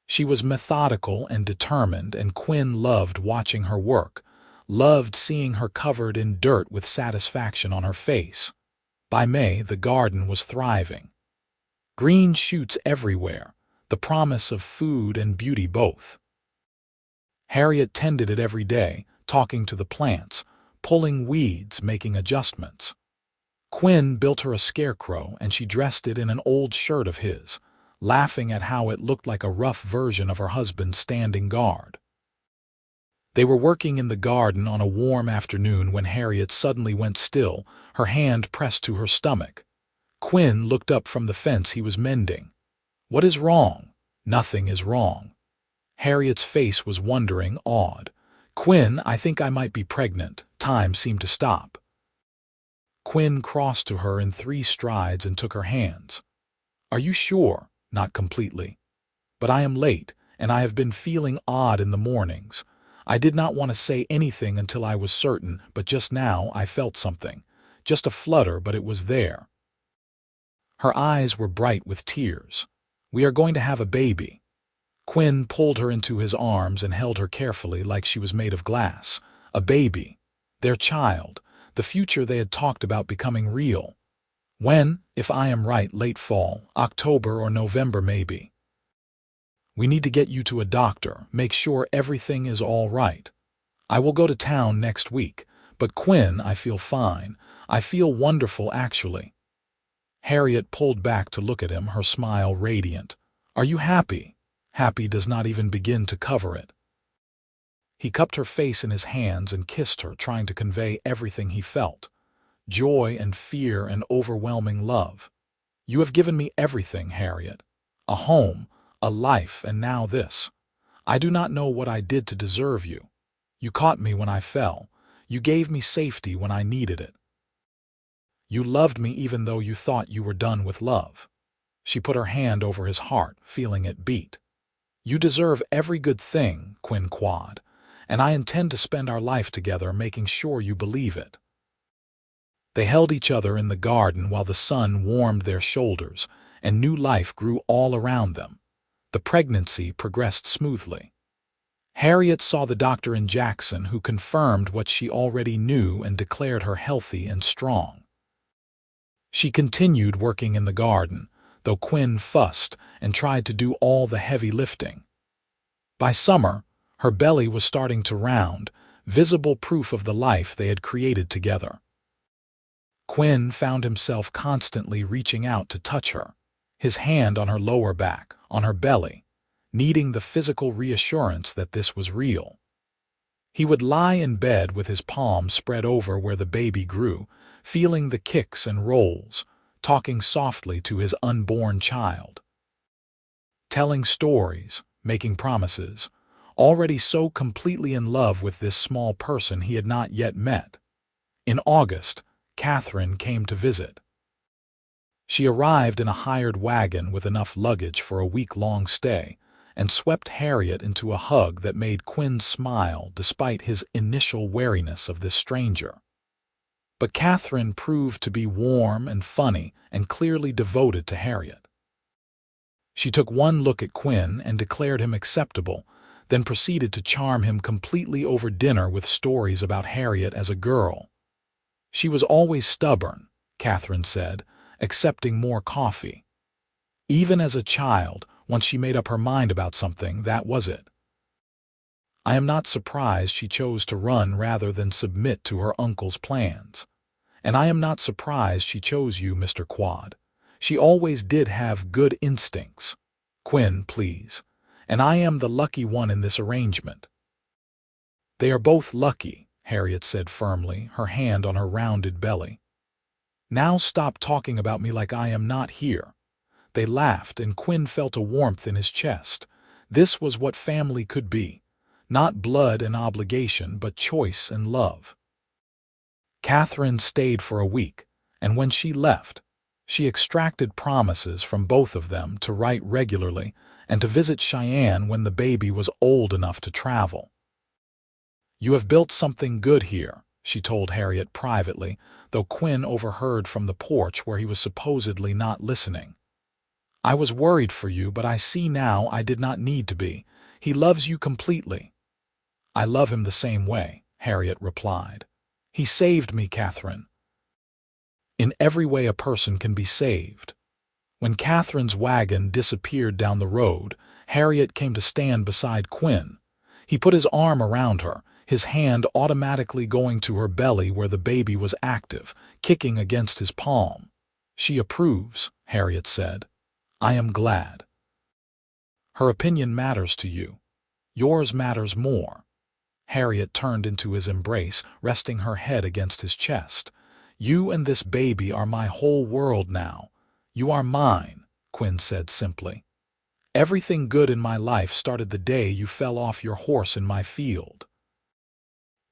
She was methodical and determined, and Quinn loved watching her work, loved seeing her covered in dirt with satisfaction on her face. By May, the garden was thriving. Green shoots everywhere, the promise of food and beauty both. Harriet tended it every day, talking to the plants, pulling weeds, making adjustments. Quinn built her a scarecrow, and she dressed it in an old shirt of his, laughing at how it looked like a rough version of her husband standing guard. They were working in the garden on a warm afternoon when Harriet suddenly went still, her hand pressed to her stomach. Quinn looked up from the fence he was mending. "What is wrong?" "Nothing is wrong." Harriet's face was wondering, awed. "Quinn, I think I might be pregnant." Time seemed to stop. Quinn crossed to her in 3 strides and took her hands. "Are you sure?" "Not completely. But I am late, and I have been feeling odd in the mornings. I did not want to say anything until I was certain, but just now I felt something. Just a flutter, but it was there." Her eyes were bright with tears. "We are going to have a baby." Quinn pulled her into his arms and held her carefully like she was made of glass. A baby. Their child. The future they had talked about becoming real. When, if I am right, late fall, October or November maybe. "We need to get you to a doctor, make sure everything is all right. I will go to town next week, but Quinn, I feel fine. I feel wonderful, actually." Harriet pulled back to look at him, her smile radiant. "Are you happy?" Happy does not even begin to cover it. He cupped her face in his hands and kissed her, trying to convey everything he felt. Joy and fear and overwhelming love. "You have given me everything, Harriet. A home, a life, and now this. I do not know what I did to deserve you. You caught me when I fell. You gave me safety when I needed it. You loved me even though you thought you were done with love." She put her hand over his heart, feeling it beat. "You deserve every good thing, Quinn Quade, and I intend to spend our life together making sure you believe it." They held each other in the garden while the sun warmed their shoulders, and new life grew all around them. The pregnancy progressed smoothly. Harriet saw the doctor in Jackson, who confirmed what she already knew and declared her healthy and strong. She continued working in the garden, though Quinn fussed and tried to do all the heavy lifting. By summer, her belly was starting to round, visible proof of the life they had created together. Quinn found himself constantly reaching out to touch her, his hand on her lower back, on her belly, needing the physical reassurance that this was real. He would lie in bed with his palms spread over where the baby grew, feeling the kicks and rolls, talking softly to his unborn child. Telling stories, making promises, already so completely in love with this small person he had not yet met. In August, Catherine came to visit. She arrived in a hired wagon with enough luggage for a week-long stay, and swept Harriet into a hug that made Quinn smile despite his initial wariness of this stranger. But Catherine proved to be warm and funny and clearly devoted to Harriet. She took one look at Quinn and declared him acceptable, then proceeded to charm him completely over dinner with stories about Harriet as a girl. She was always stubborn, Catherine said, accepting more coffee. Even as a child, once she made up her mind about something, that was it. I am not surprised she chose to run rather than submit to her uncle's plans. And I am not surprised she chose you, Mr. Quade. She always did have good instincts. Quinn, please. And I am the lucky one in this arrangement. They are both lucky, Harriet said firmly, her hand on her rounded belly. Now stop talking about me like I am not here. They laughed, and Quinn felt a warmth in his chest. This was what family could be. Not blood and obligation, but choice and love. Catherine stayed for a week, and when she left, she extracted promises from both of them to write regularly and to visit Cheyenne when the baby was old enough to travel. You have built something good here, she told Harriet privately, though Quinn overheard from the porch where he was supposedly not listening. "I was worried for you, but I see now I did not need to be. He loves you completely." "I love him the same way," Harriet replied. "He saved me, Catherine." In every way a person can be saved. When Catherine's wagon disappeared down the road, Harriet came to stand beside Quinn. He put his arm around her, his hand automatically going to her belly where the baby was active, kicking against his palm. "She approves," Harriet said. "I am glad. Her opinion matters to you. Yours matters more." Harriet turned into his embrace, resting her head against his chest. "You and this baby are my whole world now. You are mine," Quinn said simply. "Everything good in my life started the day you fell off your horse in my field."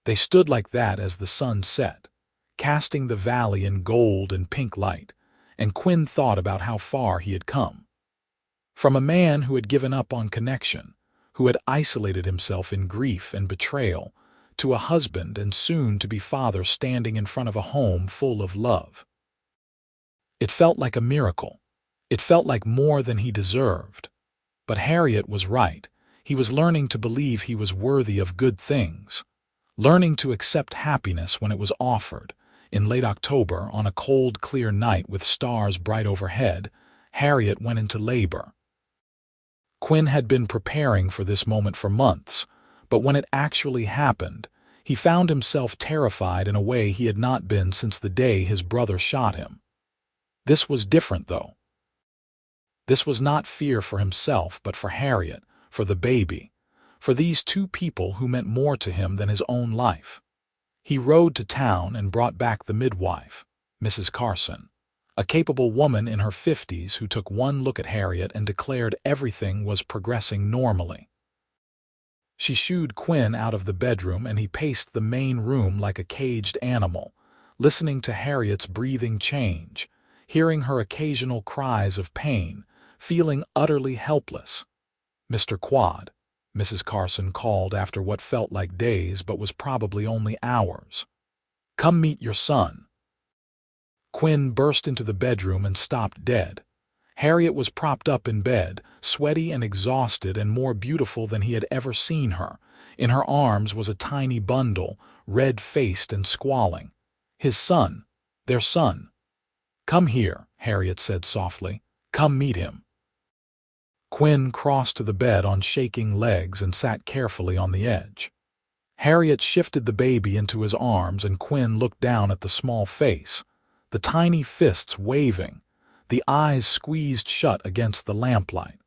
They stood like that as the sun set, casting the valley in gold and pink light, and Quinn thought about how far he had come. From a man who had given up on connection, who had isolated himself in grief and betrayal, to a husband and soon-to-be father standing in front of a home full of love. It felt like a miracle. It felt like more than he deserved. But Harriet was right. He was learning to believe he was worthy of good things, learning to accept happiness when it was offered. In late October, on a cold, clear night with stars bright overhead, Harriet went into labor. Quinn had been preparing for this moment for months, but when it actually happened, he found himself terrified in a way he had not been since the day his brother shot him. This was different, though. This was not fear for himself, but for Harriet, for the baby, for these two people who meant more to him than his own life. He rode to town and brought back the midwife, Mrs. Carson, a capable woman in her 50s who took one look at Harriet and declared everything was progressing normally. She shooed Quinn out of the bedroom and he paced the main room like a caged animal, listening to Harriet's breathing change, hearing her occasional cries of pain, feeling utterly helpless. "Mr. Quade," Mrs. Carson called after what felt like days but was probably only hours. "Come meet your son." Quinn burst into the bedroom and stopped dead. Harriet was propped up in bed, sweaty and exhausted and more beautiful than he had ever seen her. In her arms was a tiny bundle, red-faced and squalling. His son, their son. "Come here," Harriet said softly. "Come meet him." Quinn crossed to the bed on shaking legs and sat carefully on the edge. Harriet shifted the baby into his arms and Quinn looked down at the small face, the tiny fists waving, the eyes squeezed shut against the lamplight.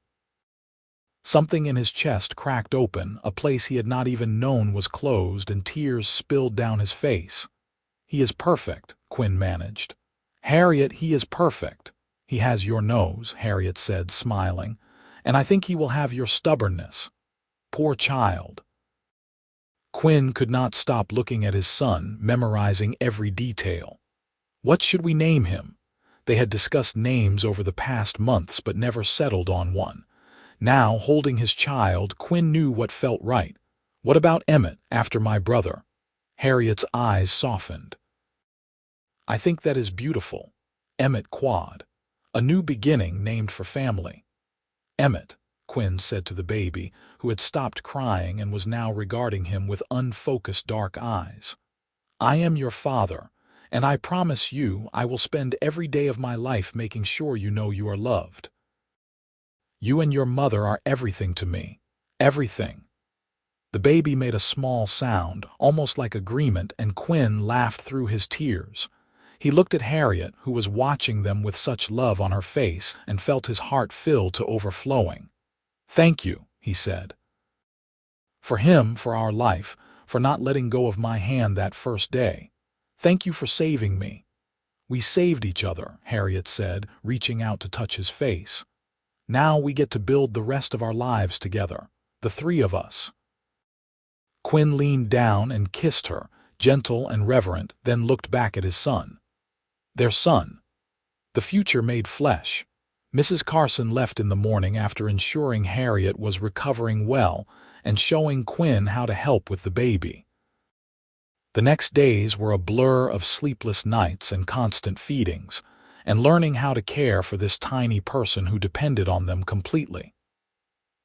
Something in his chest cracked open, a place he had not even known was closed, and tears spilled down his face. "He is perfect," Quinn managed. "Harriet, he is perfect. He has your nose," Harriet said, smiling, "and I think he will have your stubbornness. Poor child." Quinn could not stop looking at his son, memorizing every detail. What should we name him? They had discussed names over the past months but never settled on one. Now, holding his child, Quinn knew what felt right. "What about Emmett, after my brother?" Harriet's eyes softened. "I think that is beautiful. Emmett Quade. A new beginning named for family." "Emmett," Quinn said to the baby, who had stopped crying and was now regarding him with unfocused dark eyes. "I am your father, and I promise you I will spend every day of my life making sure you know you are loved. You and your mother are everything to me. Everything." The baby made a small sound, almost like agreement, and Quinn laughed through his tears. He looked at Harriet, who was watching them with such love on her face, and felt his heart fill to overflowing. "Thank you," he said. "For him, for our life, for not letting go of my hand that first day. Thank you for saving me." "We saved each other," Harriet said, reaching out to touch his face. "Now we get to build the rest of our lives together, the three of us." Quinn leaned down and kissed her, gentle and reverent, then looked back at his son. Their son. The future made flesh. Mrs. Carson left in the morning after ensuring Harriet was recovering well and showing Quinn how to help with the baby. The next days were a blur of sleepless nights and constant feedings, and learning how to care for this tiny person who depended on them completely.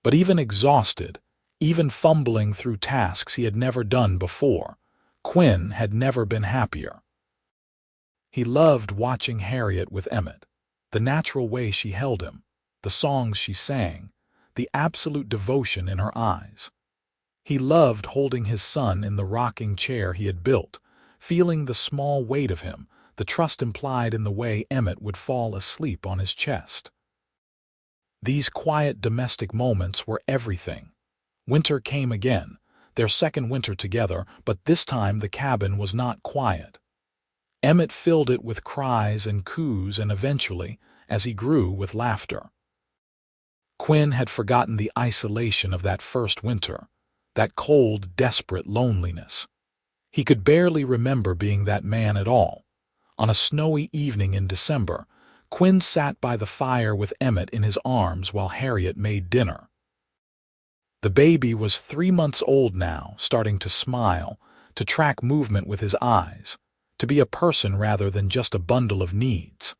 But even exhausted, even fumbling through tasks he had never done before, Quinn had never been happier. He loved watching Harriet with Emmett, the natural way she held him, the songs she sang, the absolute devotion in her eyes. He loved holding his son in the rocking chair he had built, feeling the small weight of him, the trust implied in the way Emmett would fall asleep on his chest. These quiet domestic moments were everything. Winter came again, their second winter together, but this time the cabin was not quiet. Emmett filled it with cries and coos and eventually, as he grew, with laughter. Quinn had forgotten the isolation of that first winter, that cold, desperate loneliness. He could barely remember being that man at all. On a snowy evening in December, Quinn sat by the fire with Emmett in his arms while Harriet made dinner. The baby was 3 months old now, starting to smile, to track movement with his eyes, to be a person rather than just a bundle of needs.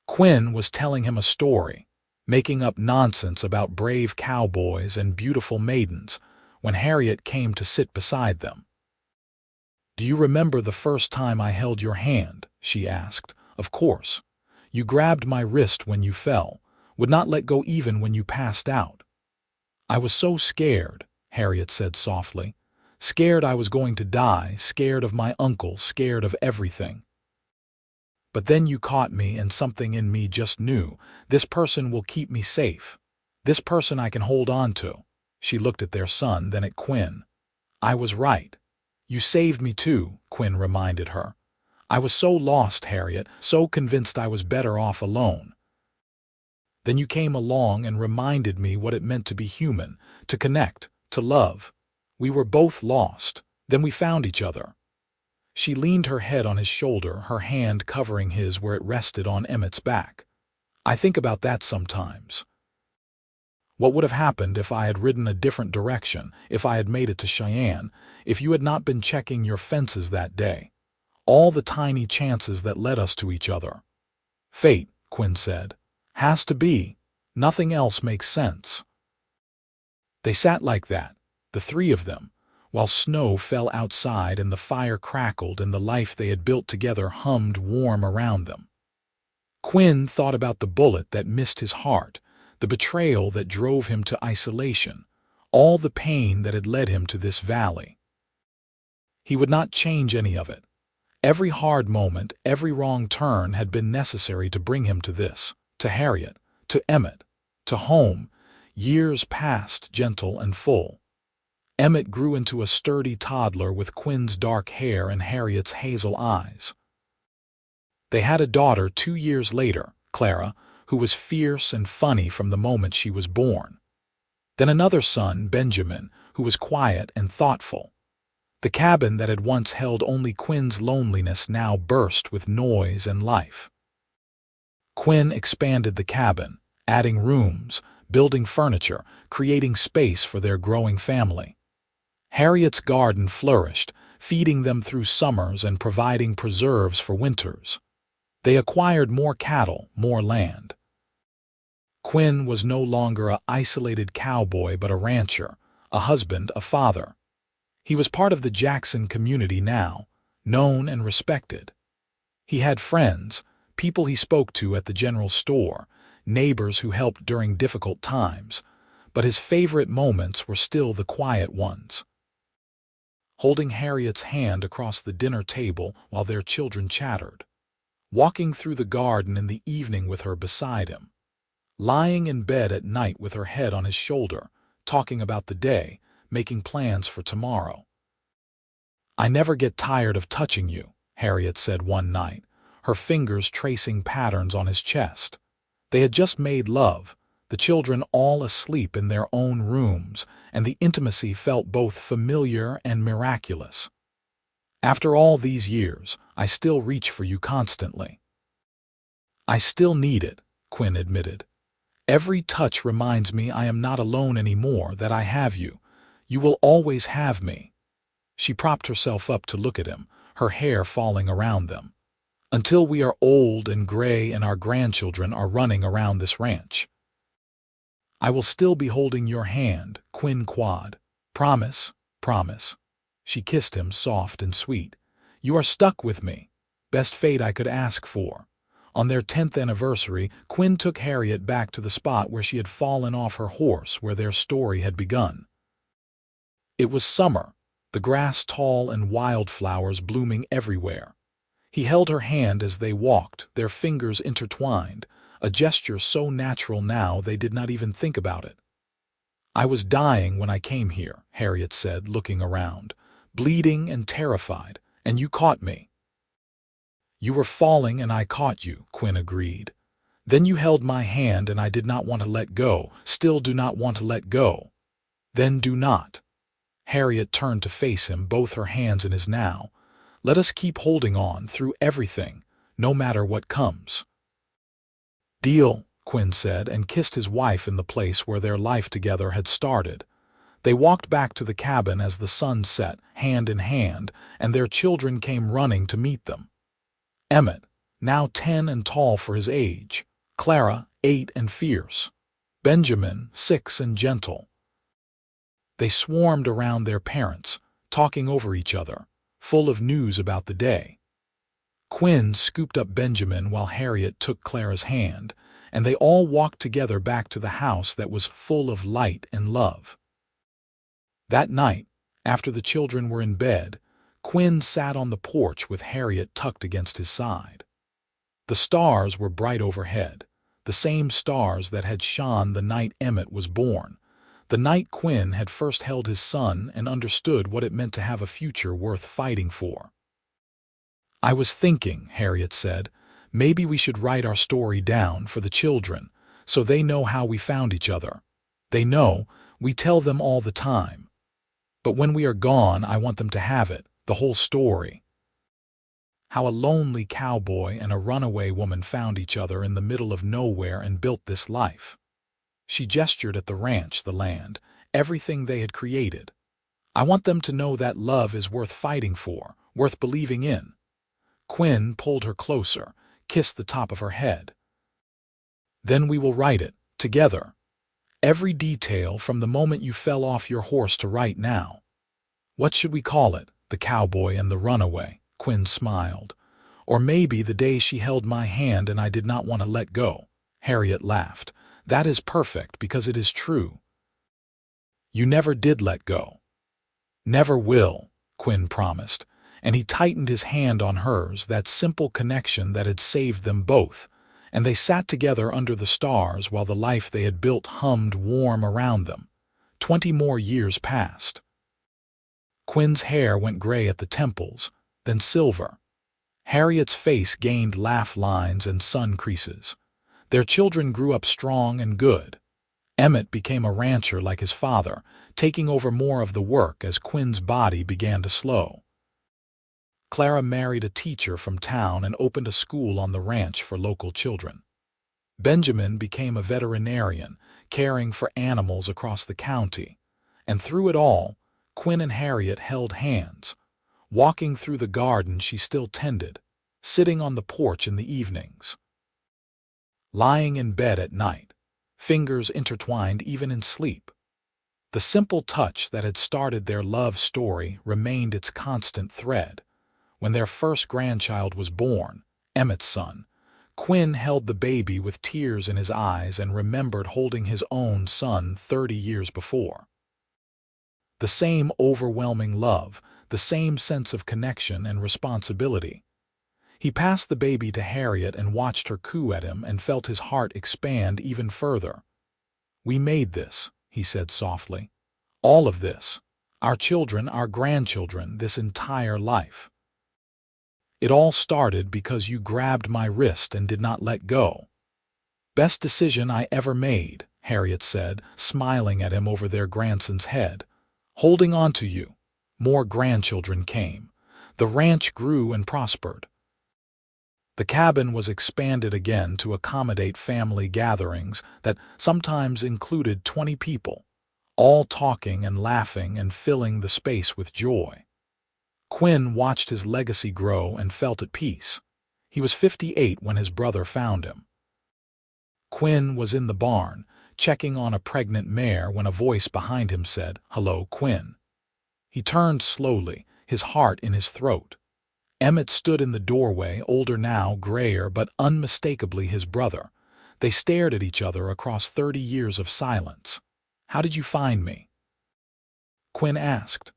Quinn was telling him a story, making up nonsense about brave cowboys and beautiful maidens, when Harriet came to sit beside them. "Do you remember the first time I held your hand?" she asked. "Of course. You grabbed my wrist when you fell, would not let go even when you passed out." "I was so scared," Harriet said softly. "Scared I was going to die, scared of my uncle, scared of everything. But then you caught me and something in me just knew, this person will keep me safe. This person I can hold on to." She looked at their son, then at Quinn. "I was right. You saved me too," Quinn reminded her. "I was so lost, Harriet, so convinced I was better off alone. Then you came along and reminded me what it meant to be human, to connect, to love. We were both lost. Then we found each other." She leaned her head on his shoulder, her hand covering his where it rested on Emmett's back. "I think about that sometimes. What would have happened if I had ridden a different direction, if I had made it to Cheyenne, if you had not been checking your fences that day? All the tiny chances that led us to each other." "Fate," Quinn said. "Has to be. Nothing else makes sense." They sat like that, the three of them, while snow fell outside and the fire crackled and the life they had built together hummed warm around them. Quinn thought about the bullet that missed his heart, the betrayal that drove him to isolation, all the pain that had led him to this valley. He would not change any of it. Every hard moment, every wrong turn had been necessary to bring him to this, to Harriet, to Emmett, to home. Years passed, gentle and full. Emmett grew into a sturdy toddler with Quinn's dark hair and Harriet's hazel eyes. They had a daughter 2 years later, Clara, who was fierce and funny from the moment she was born. Then another son, Benjamin, who was quiet and thoughtful. The cabin that had once held only Quinn's loneliness now burst with noise and life. Quinn expanded the cabin, adding rooms, building furniture, creating space for their growing family. Harriet's garden flourished, feeding them through summers and providing preserves for winters. They acquired more cattle, more land. Quinn was no longer an isolated cowboy but a rancher, a husband, a father. He was part of the Jackson community now, known and respected. He had friends, people he spoke to at the general store, neighbors who helped during difficult times, but his favorite moments were still the quiet ones. Holding Harriet's hand across the dinner table while their children chattered. Walking through the garden in the evening with her beside him. Lying in bed at night with her head on his shoulder, talking about the day, making plans for tomorrow. "I never get tired of touching you," Harriet said one night, her fingers tracing patterns on his chest. They had just made love, the children all asleep in their own rooms, and the intimacy felt both familiar and miraculous. "After all these years, I still reach for you constantly." "I still need it," Quinn admitted. "Every touch reminds me I am not alone anymore, that I have you. You will always have me." She propped herself up to look at him, her hair falling around them. "Until we are old and gray and our grandchildren are running around this ranch. I will still be holding your hand, Quinn Quade. Promise, promise." She kissed him soft and sweet. "You are stuck with me. Best fate I could ask for." On their 10th anniversary, Quinn took Harriet back to the spot where she had fallen off her horse, where their story had begun. It was summer, the grass tall and wildflowers blooming everywhere. He held her hand as they walked, their fingers intertwined, a gesture so natural now they did not even think about it. "I was dying when I came here," Harriet said, looking around, "bleeding and terrified, and you caught me." "You were falling and I caught you," Quinn agreed. "Then you held my hand and I did not want to let go, still do not want to let go." "Then do not." Harriet turned to face him, both her hands in his now. "Let us keep holding on through everything, no matter what comes." "Deal," Quinn said, and kissed his wife in the place where their life together had started. They walked back to the cabin as the sun set, hand in hand, and their children came running to meet them. Emmett, now 10 and tall for his age. Clara, 8 and fierce. Benjamin, 6 and gentle. They swarmed around their parents, talking over each other, full of news about the day. Quinn scooped up Benjamin while Harriet took Clara's hand, and they all walked together back to the house that was full of light and love. That night, after the children were in bed, Quinn sat on the porch with Harriet tucked against his side. The stars were bright overhead, the same stars that had shone the night Emmett was born, the night Quinn had first held his son and understood what it meant to have a future worth fighting for. "I was thinking," Harriet said, "maybe we should write our story down for the children, so they know how we found each other. They know, we tell them all the time. But when we are gone, I want them to have it, the whole story. How a lonely cowboy and a runaway woman found each other in the middle of nowhere and built this life." She gestured at the ranch, the land, everything they had created. "I want them to know that love is worth fighting for, worth believing in." Quinn pulled her closer, kissed the top of her head. "Then we will write it, together. Every detail from the moment you fell off your horse to right now. What should we call it? The cowboy and the runaway?" Quinn smiled. "Or maybe the day she held my hand and I did not want to let go." Harriet laughed. "That is perfect because it is true. You never did let go." "Never will," Quinn promised, and he tightened his hand on hers, that simple connection that had saved them both, and they sat together under the stars while the life they had built hummed warm around them. 20 more years passed. Quinn's hair went gray at the temples, then silver. Harriet's face gained laugh lines and sun creases. Their children grew up strong and good. Emmett became a rancher like his father, taking over more of the work as Quinn's body began to slow. Clara married a teacher from town and opened a school on the ranch for local children. Benjamin became a veterinarian, caring for animals across the county. And through it all, Quinn and Harriet held hands, walking through the garden she still tended, sitting on the porch in the evenings, lying in bed at night, fingers intertwined even in sleep. The simple touch that had started their love story remained its constant thread. When their first grandchild was born, Emmett's son, Quinn held the baby with tears in his eyes and remembered holding his own son 30 years before. The same overwhelming love, the same sense of connection and responsibility. He passed the baby to Harriet and watched her coo at him and felt his heart expand even further. "We made this," he said softly. "All of this. Our children, our grandchildren, this entire life. It all started because you grabbed my wrist and did not let go." "Best decision I ever made," Harriet said, smiling at him over their grandson's head. "Holding on to you." More grandchildren came. The ranch grew and prospered. The cabin was expanded again to accommodate family gatherings that sometimes included 20 people, all talking and laughing and filling the space with joy. Quinn watched his legacy grow and felt at peace. He was 58 when his brother found him. Quinn was in the barn, checking on a pregnant mare when a voice behind him said, "Hello, Quinn." He turned slowly, his heart in his throat. Emmett stood in the doorway, older now, grayer, but unmistakably his brother. They stared at each other across 30 years of silence. "How did you find me?" Quinn asked.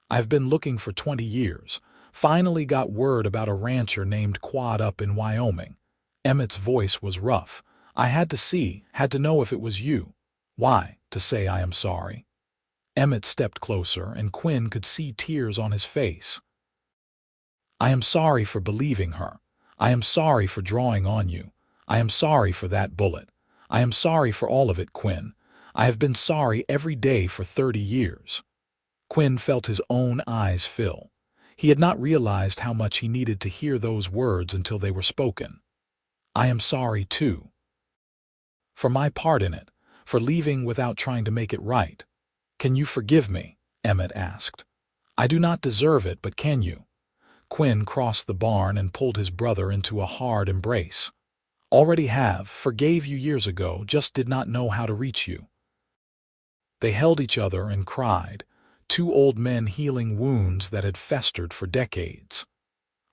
"I've been looking for 20 years. Finally got word about a rancher named Quade up in Wyoming." Emmett's voice was rough. "I had to know if it was you." "Why? To say I am sorry." Emmett stepped closer, and Quinn could see tears on his face. "I am sorry for believing her. I am sorry for drawing on you. I am sorry for that bullet. I am sorry for all of it, Quinn. I have been sorry every day for 30 years. Quinn felt his own eyes fill. He had not realized how much he needed to hear those words until they were spoken. "I am sorry, too. For my part in it, for leaving without trying to make it right." "Can you forgive me?" Emmett asked. "I do not deserve it, but can you?" Quinn crossed the barn and pulled his brother into a hard embrace. "Already have, forgave you years ago, just did not know how to reach you." They held each other and cried, two old men healing wounds that had festered for decades.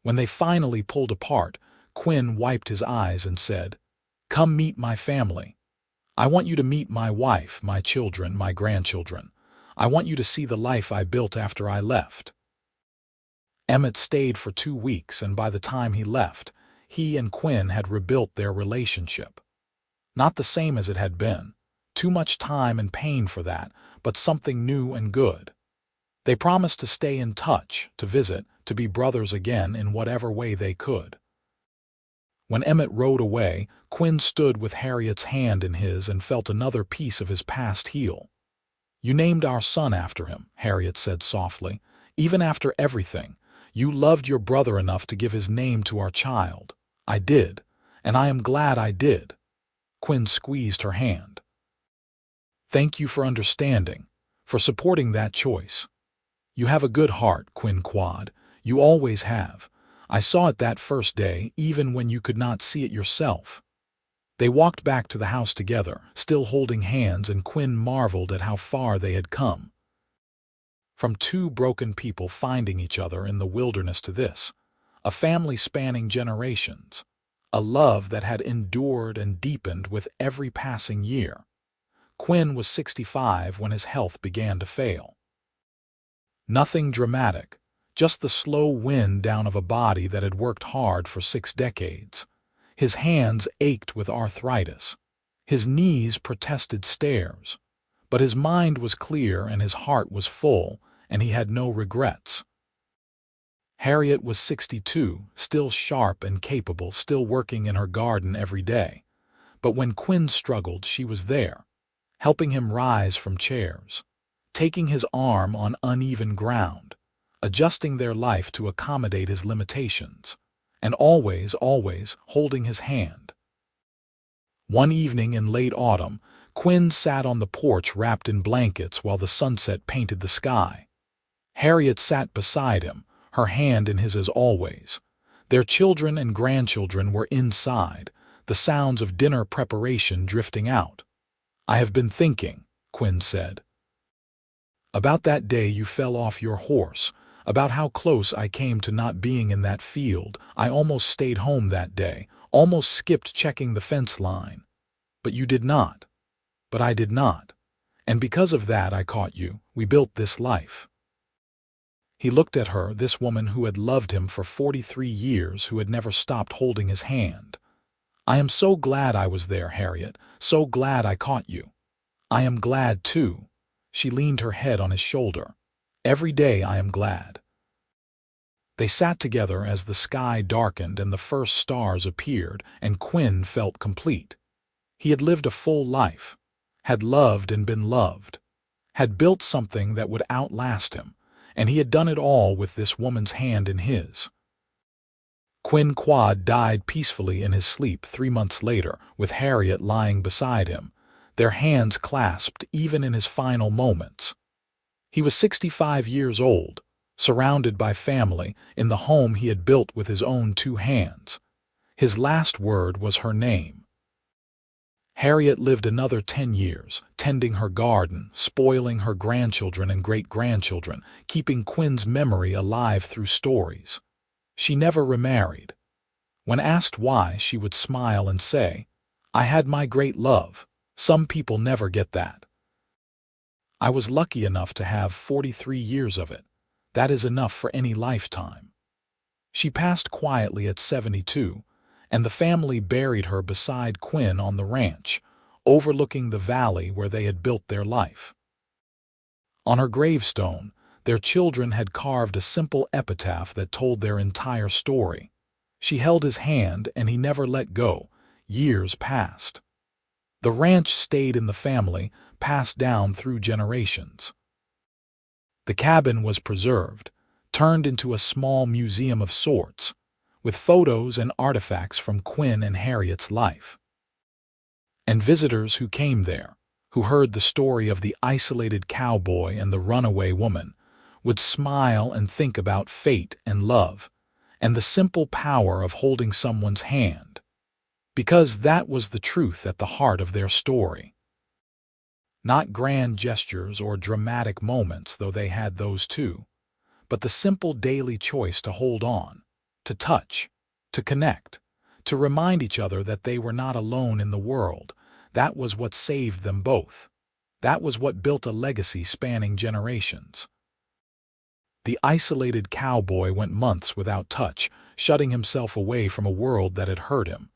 When they finally pulled apart, Quinn wiped his eyes and said, "Come meet my family. I want you to meet my wife, my children, my grandchildren. I want you to see the life I built after I left." Emmett stayed for 2 weeks, and by the time he left, he and Quinn had rebuilt their relationship. Not the same as it had been. Too much time and pain for that, but something new and good. They promised to stay in touch, to visit, to be brothers again in whatever way they could. When Emmett rode away, Quinn stood with Harriet's hand in his and felt another piece of his past heal. "You named our son after him," Harriet said softly. "Even after everything, you loved your brother enough to give his name to our child." "I did, and I am glad I did." Quinn squeezed her hand. "Thank you for understanding, for supporting that choice. You have a good heart, Quinn Quade. You always have. I saw it that first day, even when you could not see it yourself." They walked back to the house together, still holding hands, and Quinn marveled at how far they had come. From two broken people finding each other in the wilderness to this, a family spanning generations, a love that had endured and deepened with every passing year. Quinn was 65 when his health began to fail. Nothing dramatic, just the slow wind down of a body that had worked hard for 6 decades. His hands ached with arthritis. His knees protested stairs. But his mind was clear and his heart was full, and he had no regrets. Harriet was 62, still sharp and capable, still working in her garden every day. But when Quinn struggled, she was there, helping him rise from chairs, taking his arm on uneven ground, adjusting their life to accommodate his limitations, and always holding his hand. One evening in late autumn, Quinn sat on the porch wrapped in blankets while the sunset painted the sky. Harriet sat beside him, her hand in his as always. Their children and grandchildren were inside, the sounds of dinner preparation drifting out. "I have been thinking," Quinn said, "about that day you fell off your horse, about how close I came to not being in that field. I almost stayed home that day, almost skipped checking the fence line. But you did not. But I did not. And because of that I caught you. We built this life." He looked at her, this woman who had loved him for 43 years, who had never stopped holding his hand. "I am so glad I was there, Harriet, so glad I caught you." "I am glad, too." She leaned her head on his shoulder. "Every day I am glad." They sat together as the sky darkened and the first stars appeared, and Quinn felt complete. He had lived a full life, had loved and been loved, had built something that would outlast him, and he had done it all with this woman's hand in his. Quinn Quade died peacefully in his sleep 3 months later, with Harriet lying beside him, their hands clasped even in his final moments. He was 65 years old, surrounded by family, in the home he had built with his own 2 hands. His last word was her name. Harriet lived another 10 years, tending her garden, spoiling her grandchildren and great-grandchildren, keeping Quinn's memory alive through stories. She never remarried. When asked why, she would smile and say, "I had my great love. Some people never get that. I was lucky enough to have 43 years of it. That is enough for any lifetime." She passed quietly at 72, and the family buried her beside Quinn on the ranch, overlooking the valley where they had built their life. On her gravestone, their children had carved a simple epitaph that told their entire story. She held his hand and he never let go. Years passed. The ranch stayed in the family, passed down through generations. The cabin was preserved, turned into a small museum of sorts, with photos and artifacts from Quinn and Harriet's life. And visitors who came there, who heard the story of the isolated cowboy and the runaway woman, would smile and think about fate and love, and the simple power of holding someone's hand, because that was the truth at the heart of their story. Not grand gestures or dramatic moments, though they had those too, but the simple daily choice to hold on, to touch, to connect, to remind each other that they were not alone in the world. That was what saved them both. That was what built a legacy spanning generations. The isolated cowboy went months without touch, shutting himself away from a world that had hurt him.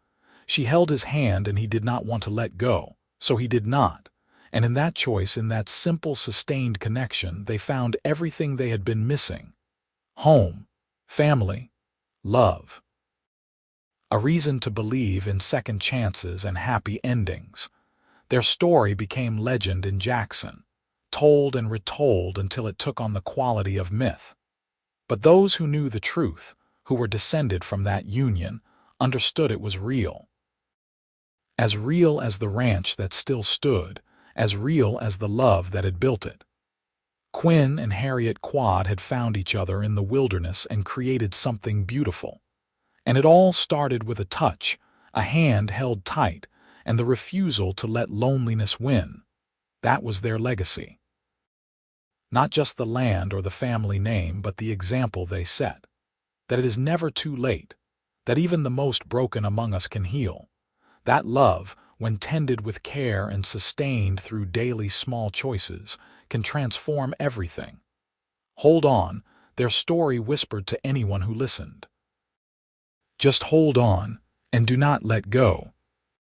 She held his hand and he did not want to let go, so he did not. And in that choice, in that simple, sustained connection, they found everything they had been missing: home, family, love. A reason to believe in second chances and happy endings. Their story became legend in Jackson, told and retold until it took on the quality of myth. But those who knew the truth, who were descended from that union, understood it was real. As real as the ranch that still stood, as real as the love that had built it. Quinn and Harriet Quade had found each other in the wilderness and created something beautiful. And it all started with a touch, a hand held tight, and the refusal to let loneliness win. That was their legacy. Not just the land or the family name, but the example they set. That it is never too late. That even the most broken among us can heal. That love, when tended with care and sustained through daily small choices, can transform everything. Hold on, their story whispered to anyone who listened. Just hold on, and do not let go.